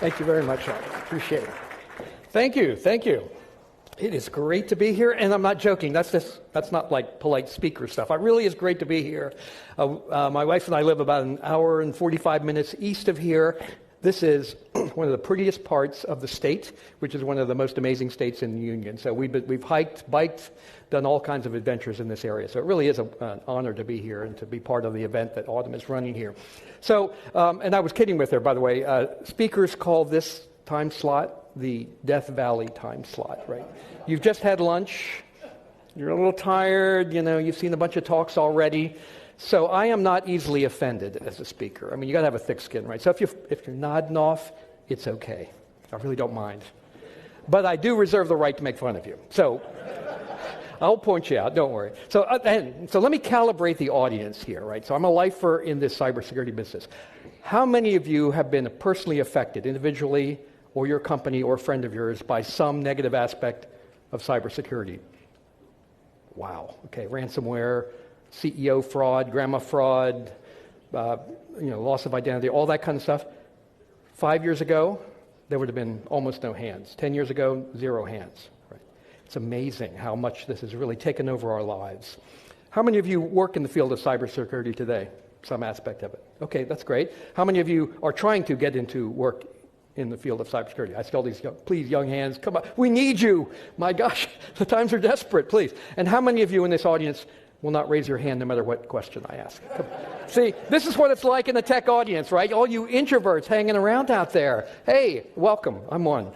Thank you very much, Sean. Appreciate it. Thank you. It is great to be here, and I'm not joking. That's not like polite speaker stuff. It really is great to be here. My wife and I live about an hour and 45 minutes east of here. This is one of the prettiest parts of the state, which is one of the most amazing states in the Union. So we've hiked, biked, done all kinds of adventures in this area. So it really is an honor to be here and to be part of the event that Autumn is running here. So, and I was kidding with her, by the way. Speakers call this time slot the Death Valley time slot, right? You've just had lunch. You're a little tired. You've seen a bunch of talks already. So I am not easily offended as a speaker. I mean, you got to have a thick skin, right? So if you're nodding off, it's okay. I really don't mind. But I do reserve the right to make fun of you. So I'll point you out. Don't worry. So let me calibrate the audience here, right? So I'm a lifer in this cybersecurity business. How many of you have been personally affected, individually, or your company or friend of yours, by some negative aspect of cybersecurity? Wow. Okay. Ransomware, CEO fraud, grandma fraud, loss of identity, all that kind of stuff. 5 years ago, there would have been almost no hands. 10 years ago, 0 hands. Right? It's amazing how much this has really taken over our lives. How many of you work in the field of cybersecurity today? Some aspect of it. Okay, that's great. How many of you are trying to get into work in the field of cybersecurity? I see all these, young hands, come on, we need you. My gosh, the times are desperate, please. And how many of you in this audience will not raise your hand no matter what question I ask? See, this is what it's like in the tech audience, right? All you introverts hanging around out there. Hey, welcome, I'm one.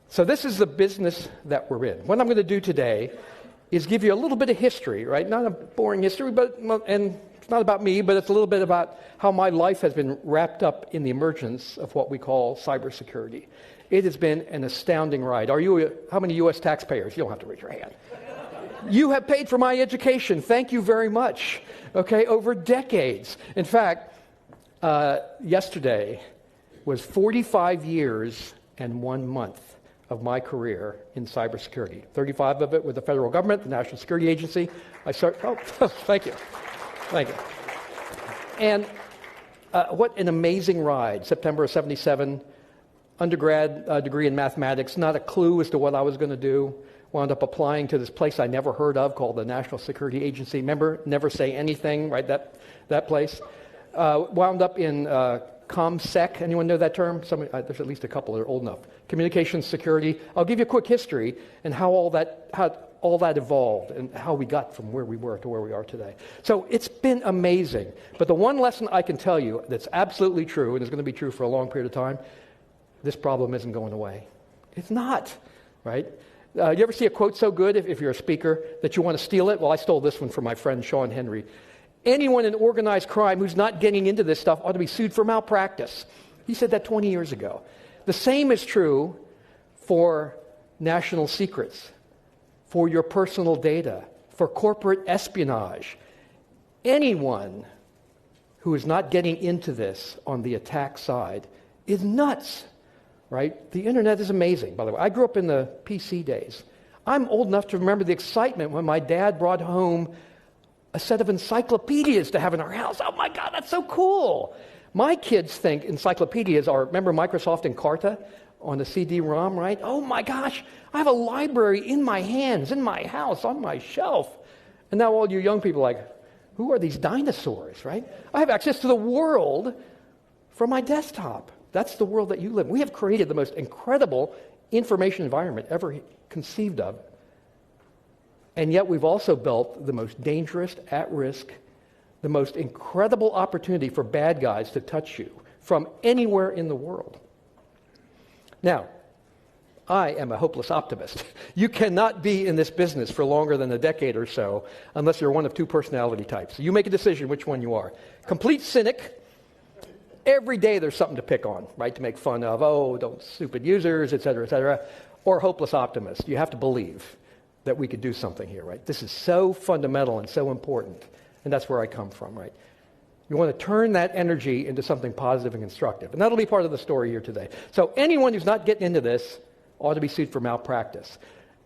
So this is the business that we're in. What I'm going to do today is give you a little bit of history, right? Not a boring history, and it's not about me, but it's a little bit about how my life has been wrapped up in the emergence of what we call cybersecurity. It has been an astounding ride. How many U.S. taxpayers? You don't have to raise your hand. You have paid for my education. Thank you very much. Okay, over decades. In fact, yesterday was 45 years and 1 month of my career in cybersecurity. 35 of it with the federal government, the National Security Agency. Thank you. Thank you. And what an amazing ride. September of 77, undergrad degree in mathematics, not a clue as to what I was going to do. Wound up applying to this place I never heard of called the National Security Agency. Remember, never say anything, right? That place. Wound up in ComSec. Anyone know that term? There's at least a couple that are old enough. Communications security. I'll give you a quick history and how all that evolved and how we got from where we were to where we are today. So it's been amazing. But the one lesson I can tell you that's absolutely true, and is going to be true for a long period of time, this problem isn't going away. It's not, right? You ever see a quote so good, if you're a speaker, that you want to steal it? Well, I stole this one from my friend Sean Henry. Anyone in organized crime who's not getting into this stuff ought to be sued for malpractice. He said that 20 years ago. The same is true for national secrets, for your personal data, for corporate espionage. Anyone who is not getting into this on the attack side is nuts. Right? The internet is amazing, by the way. I grew up in the PC days. I'm old enough to remember the excitement when my dad brought home a set of encyclopedias to have in our house. Oh my God, that's so cool. My kids think encyclopedias are, remember Microsoft Encarta on the CD-ROM, right? Oh my gosh, I have a library in my hands, in my house, on my shelf. And now all you young people are like, who are these dinosaurs, right? I have access to the world from my desktop. That's the world that you live in. We have created the most incredible information environment ever conceived of. And yet we've also built the most dangerous, at-risk, the most incredible opportunity for bad guys to touch you from anywhere in the world. Now, I am a hopeless optimist. You cannot be in this business for longer than a decade or so unless you're one of two personality types. You make a decision which one you are. Complete cynic. Every day there's something to pick on, right, to make fun of. Oh, don't stupid users, et cetera, or hopeless optimist. You have to believe that we could do something here, right? This is so fundamental and so important, and that's where I come from, right? You want to turn that energy into something positive and constructive, and that'll be part of the story here today. So anyone who's not getting into this ought to be sued for malpractice.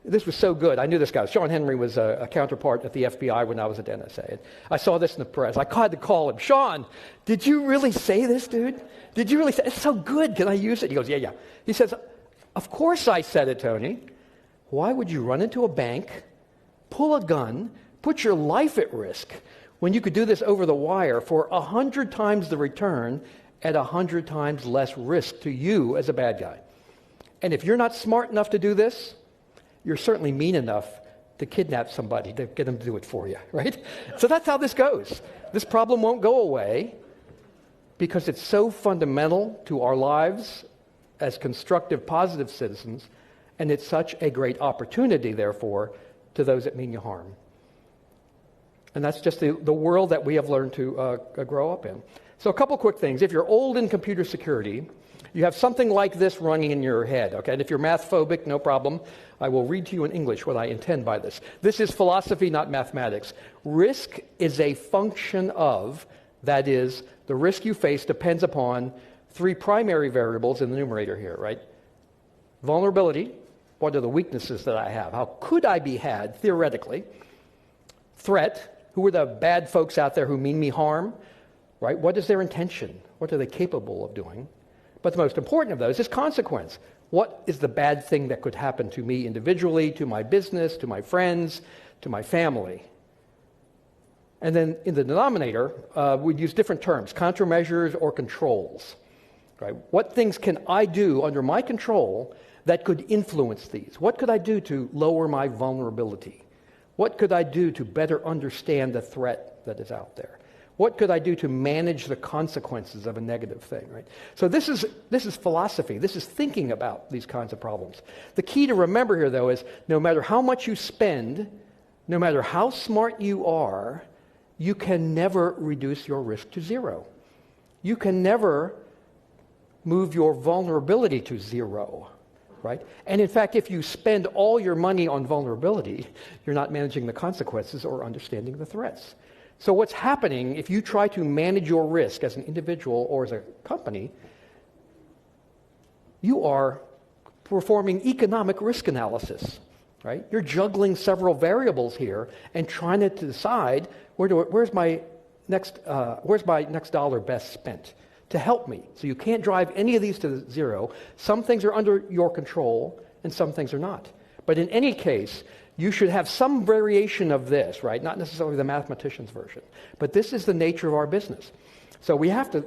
This was so good. I knew this guy. Sean Henry was a counterpart at the FBI when I was at NSA. And I saw this in the press. I had to call him. Sean, did you really say this, dude? Did you really say it? It's so good. Can I use it? He goes, yeah. He says, of course I said it, Tony. Why would you run into a bank, pull a gun, put your life at risk when you could do this over the wire for 100 times the return at 100 times less risk to you as a bad guy? And if you're not smart enough to do this, you're certainly mean enough to kidnap somebody to get them to do it for you, right? So that's how this goes. This problem won't go away because it's so fundamental to our lives as constructive, positive citizens, and it's such a great opportunity, therefore, to those that mean you harm. And that's just the world that we have learned to grow up in. So a couple quick things. If you're old in computer security, you have something like this running in your head, okay? And if you're math phobic, no problem. I will read to you in English what I intend by this. This is philosophy, not mathematics. Risk is a function of, that is, the risk you face depends upon three primary variables in the numerator here, right? Vulnerability, what are the weaknesses that I have? How could I be had, theoretically? Threat, who are the bad folks out there who mean me harm, right? What is their intention? What are they capable of doing? But the most important of those is consequence. What is the bad thing that could happen to me individually, to my business, to my friends, to my family? And then in the denominator, we'd use different terms, countermeasures or controls. Right? What things can I do under my control that could influence these? What could I do to lower my vulnerability? What could I do to better understand the threat that is out there? What could I do to manage the consequences of a negative thing, right? So this is philosophy. This is thinking about these kinds of problems. The key to remember here, though, is no matter how much you spend, no matter how smart you are, you can never reduce your risk to zero. You can never move your vulnerability to zero, right? And in fact, if you spend all your money on vulnerability, you're not managing the consequences or understanding the threats. So what's happening if you try to manage your risk as an individual or as a company, you are performing economic risk analysis, right? You're juggling several variables here and trying to decide where's my next dollar best spent to help me. So you can't drive any of these to zero. Some things are under your control and some things are not. But in any case, you should have some variation of this, right? Not necessarily the mathematician's version. But this is the nature of our business. So we have to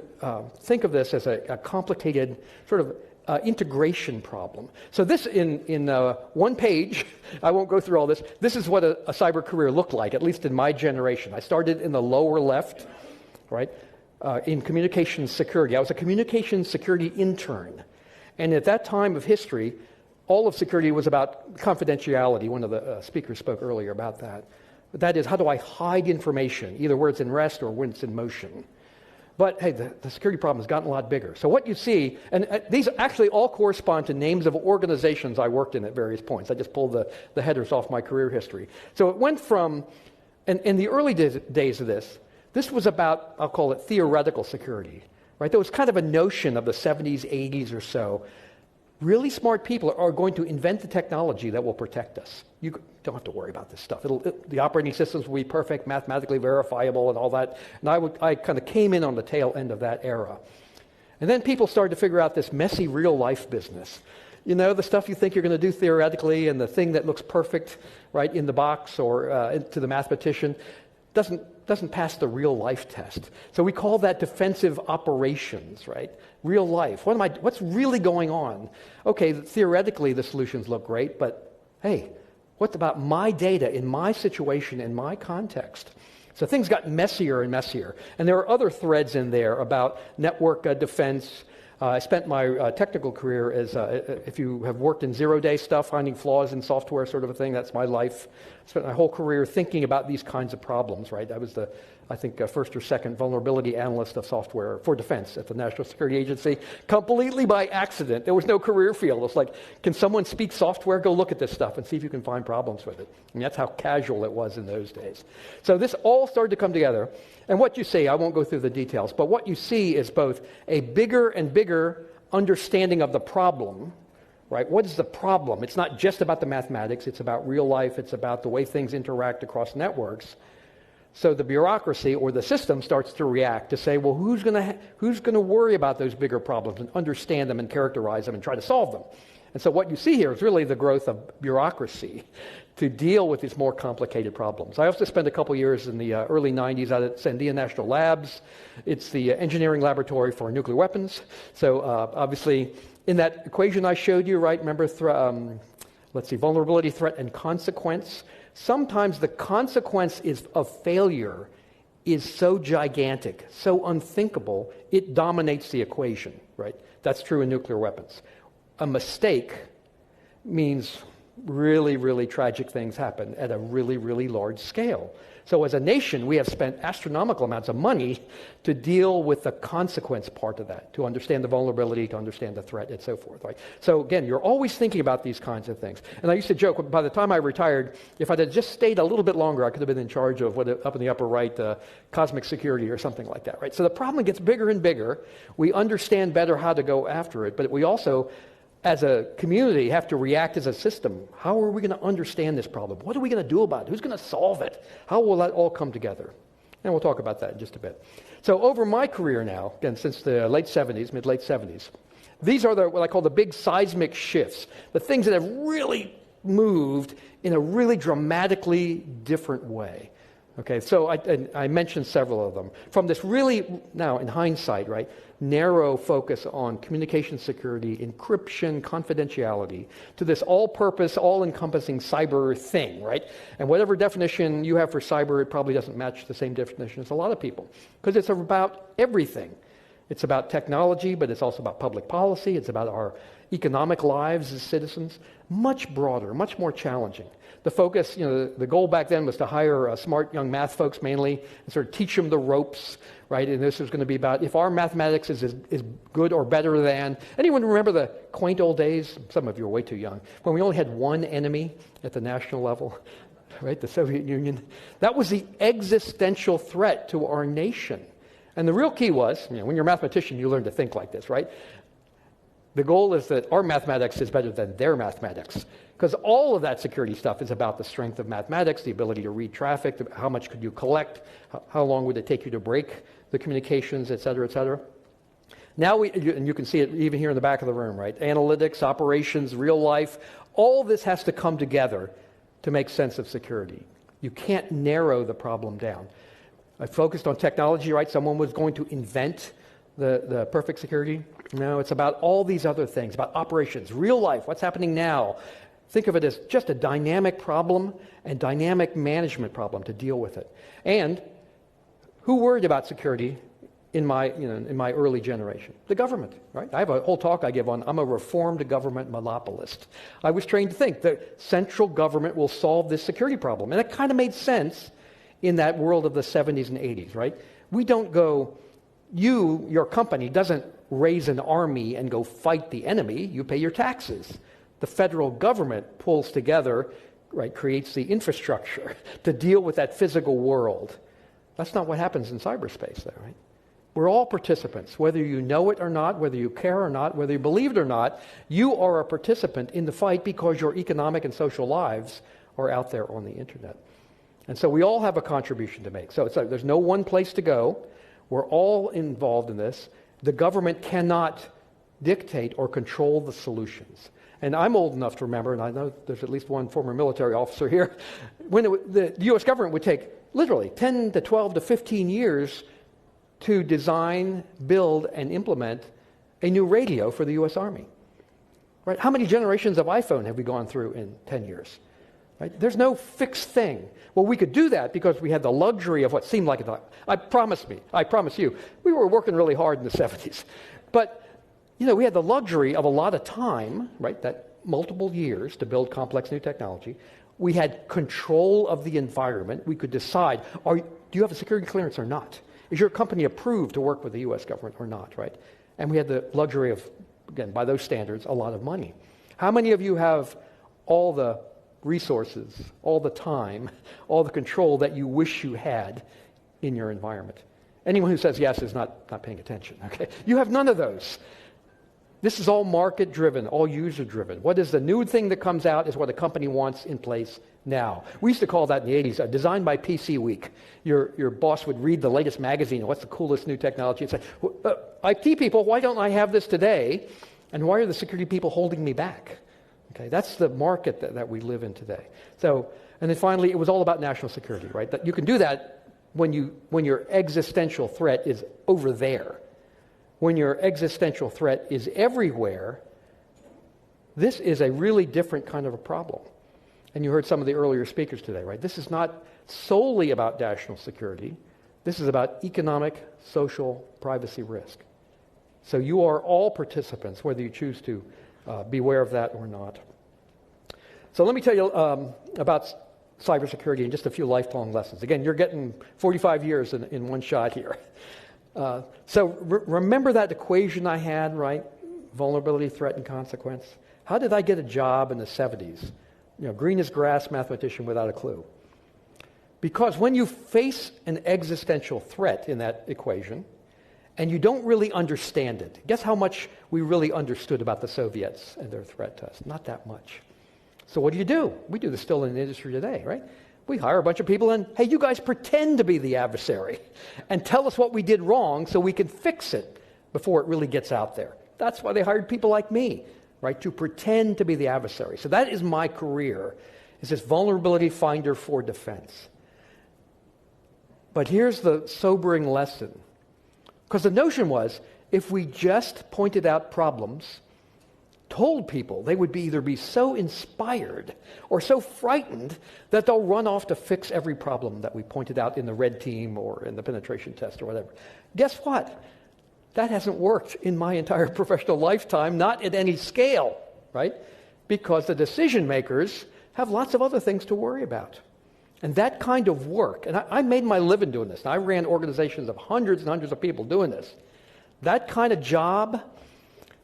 think of this as a complicated sort of integration problem. So this, in one page, I won't go through all this, this is what a cyber career looked like, at least in my generation. I started in the lower left, right, in communications security. I was a communications security intern. And at that time of history, all of security was about confidentiality. One of the speakers spoke earlier about that. But that is, how do I hide information, either where it's in rest or when it's in motion? But hey, the security problem has gotten a lot bigger. So what you see, and these actually all correspond to names of organizations I worked in at various points. I just pulled the headers off my career history. So it went from, and in the early days of this was about, I'll call it theoretical security. Right? There was kind of a notion of the 70s, 80s or so. Really smart people are going to invent the technology that will protect us. You don't have to worry about this stuff. The operating systems will be perfect, mathematically verifiable and all that. And I kind of came in on the tail end of that era. And then people started to figure out this messy real-life business. You know, the stuff you think you're going to do theoretically and the thing that looks perfect right in the box or to the mathematician doesn't pass the real life test. So we call that defensive operations, right? Real life. What's really going on? Okay, theoretically the solutions look great, but hey, what about my data in my situation, in my context? So things got messier and messier. And there are other threads in there about network defense. I spent my technical career as, if you have worked in zero-day stuff, finding flaws in software sort of a thing, that's my life. I spent my whole career thinking about these kinds of problems, right? I was first or second vulnerability analyst of software for defense at the National Security Agency, completely by accident. There was no career field. It's like, can someone speak software? Go look at this stuff and see if you can find problems with it. And that's how casual it was in those days. So this all started to come together. And what you see, I won't go through the details, but what you see is both a bigger and bigger understanding of the problem, right? What is the problem? It's not just about the mathematics. It's about real life. It's about the way things interact across networks. So the bureaucracy or the system starts to react to say, well, who's going to worry about those bigger problems and understand them and characterize them and try to solve them? And so what you see here is really the growth of bureaucracy to deal with these more complicated problems. I also spent a couple years in the early 90s out at Sandia National Labs. It's the engineering laboratory for nuclear weapons. So obviously, in that equation I showed you, right, remember, vulnerability, threat, and consequence. Sometimes the consequence of failure is so gigantic, so unthinkable, it dominates the equation, right? That's true in nuclear weapons. A mistake means really, really tragic things happen at a really, really large scale. So as a nation, we have spent astronomical amounts of money to deal with the consequence part of that, to understand the vulnerability, to understand the threat, and so forth. Right? So again, you're always thinking about these kinds of things. And I used to joke, by the time I retired, if I'd have just stayed a little bit longer, I could have been in charge of up in the upper right, cosmic security or something like that. Right? So the problem gets bigger and bigger. We understand better how to go after it, but we also, as a community, have to react as a system. How are we going to understand this problem? What are we going to do about it? Who's going to solve it? How will that all come together? And we'll talk about that in just a bit. So over my career now, again, since the mid-late 70s, these are what I call the big seismic shifts, the things that have really moved in a really dramatically different way. Okay, so I mentioned several of them. From this really, now in hindsight, right, narrow focus on communication security, encryption, confidentiality, to this all-purpose, all-encompassing cyber thing, right? And whatever definition you have for cyber, it probably doesn't match the same definition as a lot of people, because it's about everything. It's about technology, but it's also about public policy. It's about our economic lives as citizens. Much broader, much more challenging. The focus, the goal back then was to hire smart young math folks mainly and sort of teach them the ropes, right? And this was going to be about if our mathematics is good or better than. Anyone remember the quaint old days? Some of you are way too young. When we only had one enemy at the national level, right? The Soviet Union. That was the existential threat to our nation. And the real key was, when you're a mathematician, you learn to think like this, right? The goal is that our mathematics is better than their mathematics. Because all of that security stuff is about the strength of mathematics, the ability to read traffic, how much could you collect, how long would it take you to break the communications, et cetera, et cetera. Now and you can see it even here in the back of the room, right? Analytics, operations, real life, all this has to come together to make sense of security. You can't narrow the problem down. I focused on technology, right? Someone was going to invent the perfect security. No, it's about all these other things, about operations, real life, what's happening now. Think of it as just a dynamic problem and dynamic management problem to deal with it. And who worried about security in my early generation? The government, right? I have a whole talk I give on, I'm a reformed government monopolist. I was trained to think the central government will solve this security problem. And it kind of made sense in that world of the 70s and 80s, right? We don't go, your company doesn't raise an army and go fight the enemy. You pay your taxes. The federal government pulls together, right, creates the infrastructure to deal with that physical world. That's not what happens in cyberspace, though, right? We're all participants. Whether you know it or not, whether you care or not, whether you believe it or not, you are a participant in the fight because your economic and social lives are out there on the internet. And so we all have a contribution to make. So it's like there's no one place to go. We're all involved in this. The government cannot dictate or control the solutions. And I'm old enough to remember, and I know there's at least one former military officer here, when the U.S. government would take literally 10 to 12 to 15 years to design, build, and implement a new radio for the U.S. Army. Right? How many generations of iPhone have we gone through in 10 years? Right? There's no fixed thing. Well, we could do that because we had the luxury of what seemed like a... I promise you, we were working really hard in the 70s. But, we had the luxury of a lot of time, right, that multiple years to build complex new technology. We had control of the environment. We could decide, do you have a security clearance or not? Is your company approved to work with the U.S. government or not, right? And we had the luxury of, again, by those standards, a lot of money. How many of you have all the resources, all the time, all the control that you wish you had in your environment? Anyone who says yes is not paying attention, okay? You have none of those. This is all market-driven, all user-driven. What is the new thing that comes out is what a company wants in place now. We used to call that in the 80s, Design by PC Week. Your boss would read the latest magazine, what's the coolest new technology, and say, IT people, why don't I have this today? And why are the security people holding me back? Okay, that's the market that we live in today. So, and then finally, it was all about national security, right? That you can do that when your existential threat is over there. When your existential threat is everywhere, this is a really different kind of a problem. And you heard some of the earlier speakers today, right? This is not solely about national security. This is about economic, social, privacy risk. So you are all participants, whether you choose to be aware of that or not. So let me tell you about cybersecurity and just a few lifelong lessons. Again, you're getting 45 years in one shot here. Remember that equation I had, right? Vulnerability, threat, and consequence. How did I get a job in the 70s? Green as grass mathematician without a clue. Because when you face an existential threat in that equation, and you don't really understand it, guess how much we really understood about the Soviets and their threat to us? Not that much. So what do? We do this still in the industry today, right? We hire a bunch of people and, hey, you guys pretend to be the adversary and tell us what we did wrong so we can fix it before it really gets out there. That's why they hired people like me, right, to pretend to be the adversary. So that is my career, is this vulnerability finder for defense. But here's the sobering lesson. Because the notion was, if we just pointed out problems, told people, they would either be so inspired or so frightened that they'll run off to fix every problem that we pointed out in the red team or in the penetration test or whatever. Guess what? That hasn't worked in my entire professional lifetime, not at any scale, right? Because the decision makers have lots of other things to worry about. And that kind of work, and I made my living doing this. I ran organizations of hundreds and hundreds of people doing this. That kind of job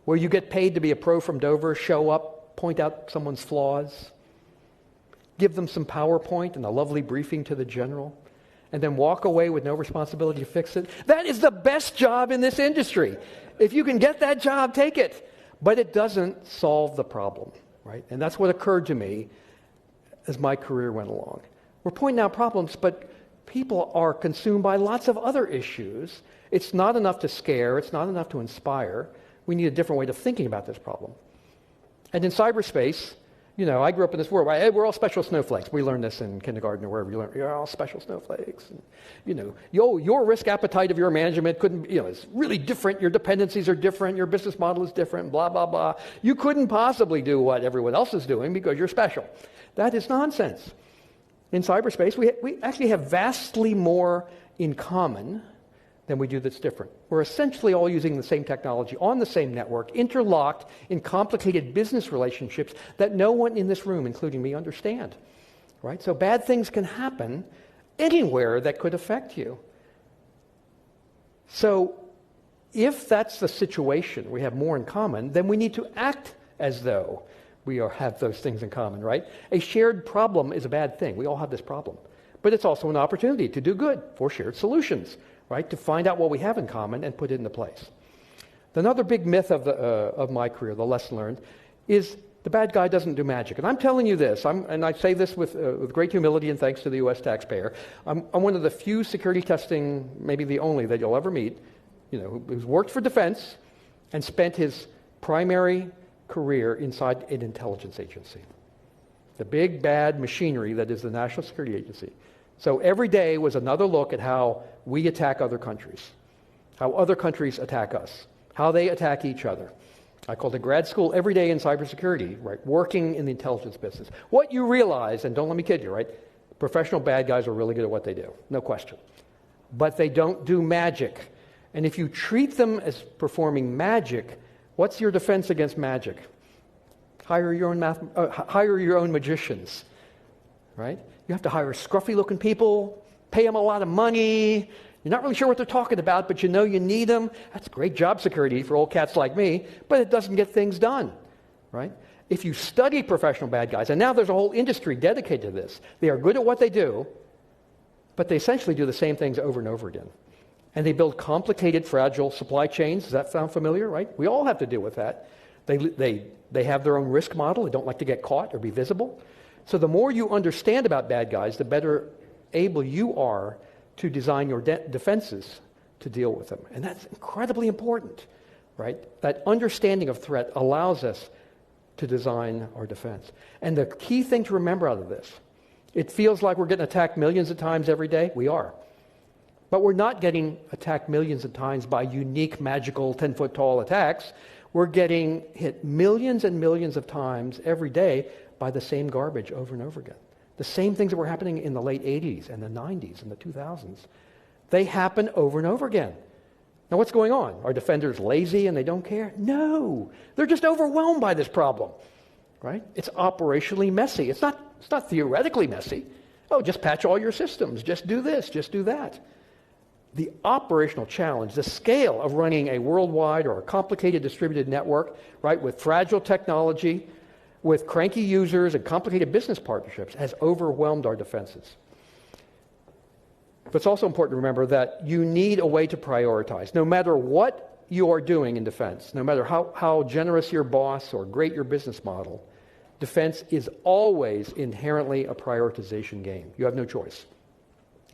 where you get paid to be a pro from Dover, show up, point out someone's flaws, give them some PowerPoint and a lovely briefing to the general, and then walk away with no responsibility to fix it. That is the best job in this industry. If you can get that job, take it. But it doesn't solve the problem, right? And that's what occurred to me as my career went along. We're pointing out problems, but people are consumed by lots of other issues. It's not enough to scare. It's not enough to inspire. We need a different way of thinking about this problem. And in cyberspace, I grew up in this world. Right? Hey, we're all special snowflakes. We learned this in kindergarten or wherever you learn. You're all special snowflakes. And, your risk appetite of your management couldn't, it's really different. Your dependencies are different. Your business model is different, blah, blah, blah. You couldn't possibly do what everyone else is doing because you're special. That is nonsense. In cyberspace, we actually have vastly more in common than we do that's different. We're essentially all using the same technology on the same network, interlocked in complicated business relationships that no one in this room, including me, understand. Right? So bad things can happen anywhere that could affect you. So if that's the situation, we have more in common, then we need to act as though we have those things in common, right? A shared problem is a bad thing. We all have this problem. But it's also an opportunity to do good for shared solutions, right? To find out what we have in common and put it into place. Another big myth of my career, the lesson learned, is the bad guy doesn't do magic. And I'm telling you this, and I say this with great humility and thanks to the U.S. taxpayer. I'm one of the few security testing, maybe the only that you'll ever meet, who's worked for defense and spent his primary career inside an intelligence agency. The big bad machinery that is the National Security Agency. So every day was another look at how we attack other countries, how other countries attack us, how they attack each other. I called it grad school every day in cybersecurity, right? Working in the intelligence business. What you realize, and don't let me kid you, right? Professional bad guys are really good at what they do, no question. But they don't do magic. And if you treat them as performing magic, what's your defense against magic? Hire your own magicians, right? You have to hire scruffy-looking people, pay them a lot of money. You're not really sure what they're talking about, but you know you need them. That's great job security for old cats like me, but it doesn't get things done, right? If you study professional bad guys, and now there's a whole industry dedicated to this, they are good at what they do, but they essentially do the same things over and over again. And they build complicated, fragile supply chains. Does that sound familiar, right? We all have to deal with that. They have their own risk model. They don't like to get caught or be visible. So the more you understand about bad guys, the better able you are to design your defenses to deal with them. And that's incredibly important, right? That understanding of threat allows us to design our defense. And the key thing to remember out of this, it feels like we're getting attacked millions of times every day. We are. But we're not getting attacked millions of times by unique, magical, 10-foot-tall attacks. We're getting hit millions and millions of times every day by the same garbage over and over again. The same things that were happening in the late 80s and the 90s and the 2000s. They happen over and over again. Now, what's going on? Are defenders lazy and they don't care? No. They're just overwhelmed by this problem, right? It's operationally messy. It's not theoretically messy. Oh, just patch all your systems. Just do this. Just do that. The operational challenge, the scale of running a worldwide or a complicated distributed network, right, with fragile technology, with cranky users and complicated business partnerships has overwhelmed our defenses. But it's also important to remember that you need a way to prioritize. No matter what you are doing in defense, no matter how generous your boss or great your business model, defense is always inherently a prioritization game. You have no choice.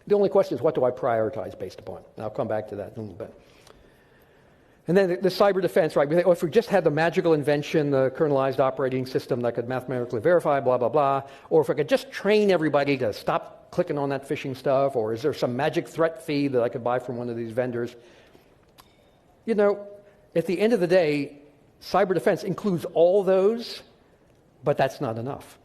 The only question is, what do I prioritize based upon? And I'll come back to that in a little bit. And then the cyber defense, right? If we just had the magical invention, the kernelized operating system that could mathematically verify, blah, blah, blah, or if I could just train everybody to stop clicking on that phishing stuff, or is there some magic threat feed that I could buy from one of these vendors? You know, at the end of the day, cyber defense includes all those, but that's not enough.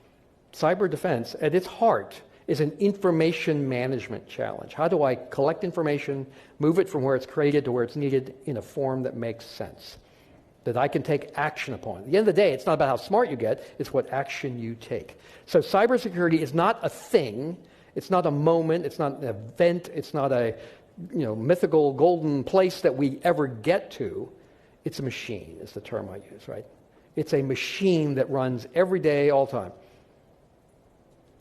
Cyber defense, at its heart, is an information management challenge. How do I collect information, move it from where it's created to where it's needed in a form that makes sense, that I can take action upon? At the end of the day, it's not about how smart you get, it's what action you take. So cybersecurity is not a thing, it's not a moment, it's not an event, it's not a mythical golden place that we ever get to. It's a machine, is the term I use, right? It's a machine that runs every day, all the time.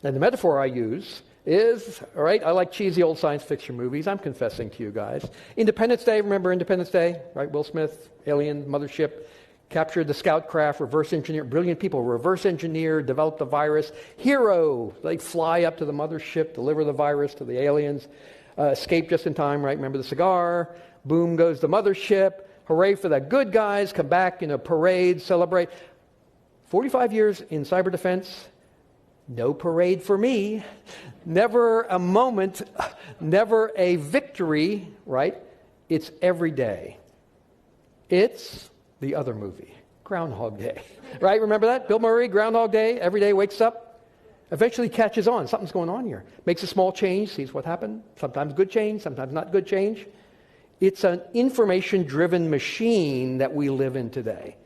And the metaphor I use is, all right, I like cheesy old science fiction movies. I'm confessing to you guys. Independence Day, remember Independence Day, right? Will Smith, alien, mothership, captured the scout craft, reverse engineered, brilliant people, reverse engineered, developed the virus. Hero, they fly up to the mothership, deliver the virus to the aliens, escape just in time, right? Remember the cigar, boom goes the mothership, hooray for the good guys, come back in a parade, celebrate. 45 years in cyber defense, no parade for me, never a moment, never a victory, right? It's every day. It's the other movie, Groundhog Day, right? Remember that? Bill Murray, Groundhog Day, every day wakes up, eventually catches on. Something's going on here. Makes a small change, sees what happened. Sometimes good change, sometimes not good change. It's an information-driven machine that we live in today.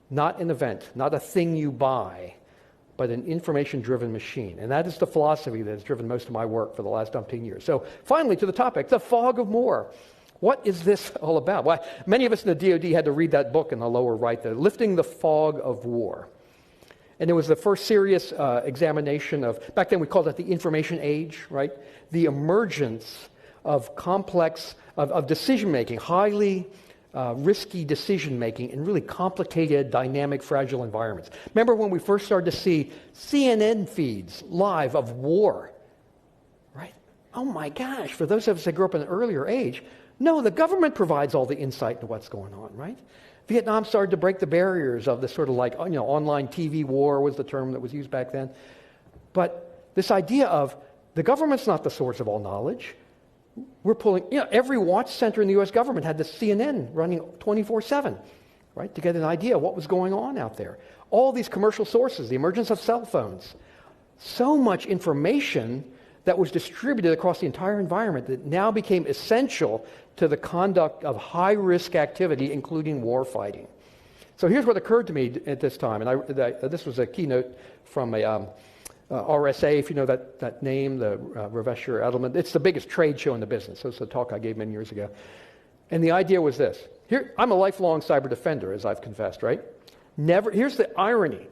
Not an event, not a thing you buy, but an information-driven machine. And that is the philosophy that has driven most of my work for the last umpteen years. So finally, to the topic, the fog of war. What is this all about? Well, many of us in the DoD had to read that book in the lower right there, Lifting the Fog of War. And it was the first serious examination of, back then we called it the information age, right? The emergence of complex, of decision-making, highly risky decision-making in really complicated, dynamic, fragile environments. Remember when we first started to see CNN feeds live of war, right? Oh my gosh, for those of us that grew up in an earlier age, no, the government provides all the insight into what's going on, right? Vietnam started to break the barriers of this sort of like, online TV war was the term that was used back then. But this idea of the government's not the source of all knowledge. We're pulling, every watch center in the U.S. government had the CNN running 24/7, right, to get an idea of what was going on out there. All these commercial sources, the emergence of cell phones, so much information that was distributed across the entire environment that now became essential to the conduct of high-risk activity, including war fighting. So here's what occurred to me at this time, and this was a keynote from a RSA, if you know that name, the Ravesher Edelman. It's the biggest trade show in the business. So it's a talk I gave many years ago. And the idea was this. Here, I'm a lifelong cyber defender, as I've confessed, right? Here's the irony.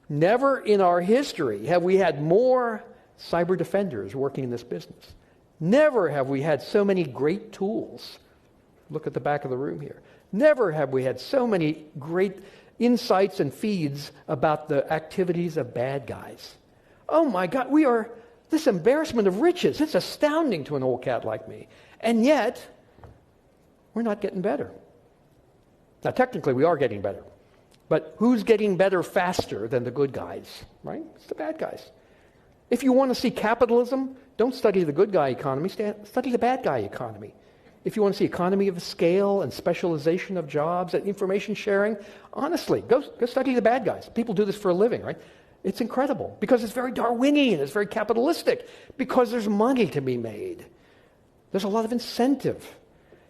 Never in our history have we had more cyber defenders working in this business. Never have we had so many great tools. Look at the back of the room here. Never have we had so many great insights and feeds about the activities of bad guys. Oh my God, we are this embarrassment of riches. It's astounding to an old cat like me. And yet, we're not getting better. Now, technically, we are getting better. But who's getting better faster than the good guys, right? It's the bad guys. If you want to see capitalism, don't study the good guy economy, study the bad guy economy. If you want to see economy of scale and specialization of jobs and information sharing, honestly, go study the bad guys. People do this for a living, right? It's incredible because it's very Darwinian, it's very capitalistic, because there's money to be made. There's a lot of incentive.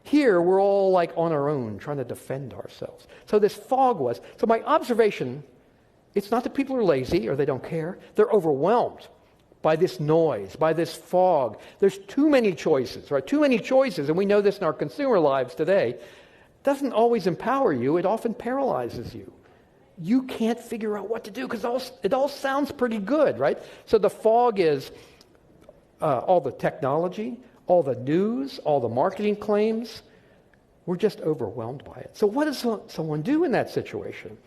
Here, we're all like on our own, trying to defend ourselves. So this fog was, so my observation, it's not that people are lazy or they don't care. They're overwhelmed by this noise, by this fog. There's too many choices, right? Too many choices, and we know this in our consumer lives today. It doesn't always empower you. It often paralyzes you. You can't figure out what to do because it all sounds pretty good, right? So the fog is all the technology, all the news, all the marketing claims. We're just overwhelmed by it. So what does someone do in that situation?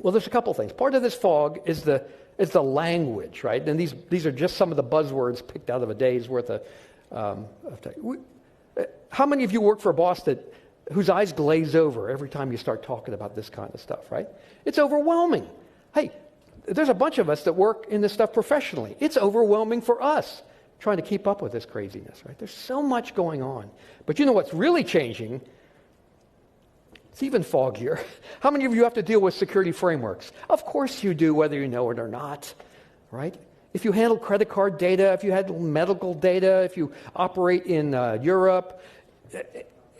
Well, there's a couple things. Part of this fog is the language, right? And these are just some of the buzzwords picked out of a day's worth of how many of you work for a boss whose eyes glaze over every time you start talking about this kind of stuff, right? It's overwhelming. Hey, there's a bunch of us that work in this stuff professionally. It's overwhelming for us trying to keep up with this craziness, right? There's so much going on. But you know what's really changing? It's even foggier. How many of you have to deal with security frameworks? Of course you do, whether you know it or not, right? If you handle credit card data, if you handle medical data, if you operate in Europe,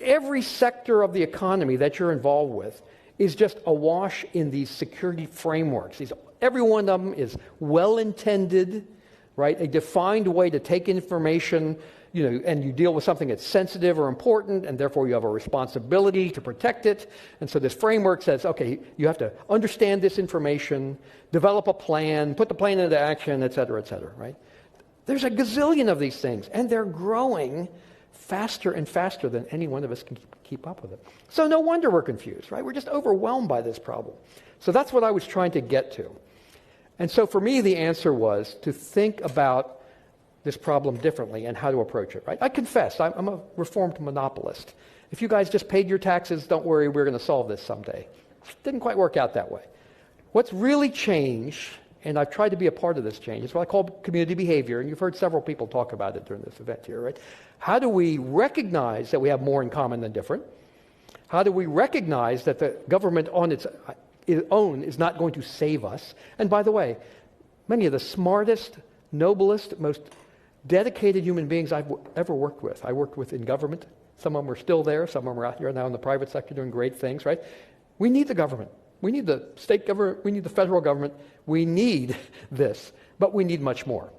every sector of the economy that you're involved with is just awash in these security frameworks. Every one of them is well-intended, right? A defined way to take information, and you deal with something that's sensitive or important, and therefore you have a responsibility to protect it. And so this framework says, okay, you have to understand this information, develop a plan, put the plan into action, et cetera, right? There's a gazillion of these things, and they're growing faster and faster than any one of us can keep up with it. So no wonder we're confused, right? We're just overwhelmed by this problem. So that's what I was trying to get to. And so for me, the answer was to think about this problem differently and how to approach it, right? I confess, I'm a reformed monopolist. If you guys just paid your taxes, don't worry, we're going to solve this someday. Didn't quite work out that way. What's really changed, and I've tried to be a part of this change, is what I call community behavior, and you've heard several people talk about it during this event here, right? How do we recognize that we have more in common than different? How do we recognize that the government on its own is not going to save us? And by the way, many of the smartest, noblest, most dedicated human beings I've ever worked with, I worked with in government. Some of them are still there. Some of them are out here now in the private sector doing great things, right? We need the government. We need the state government. We need the federal government. We need this, but we need much more.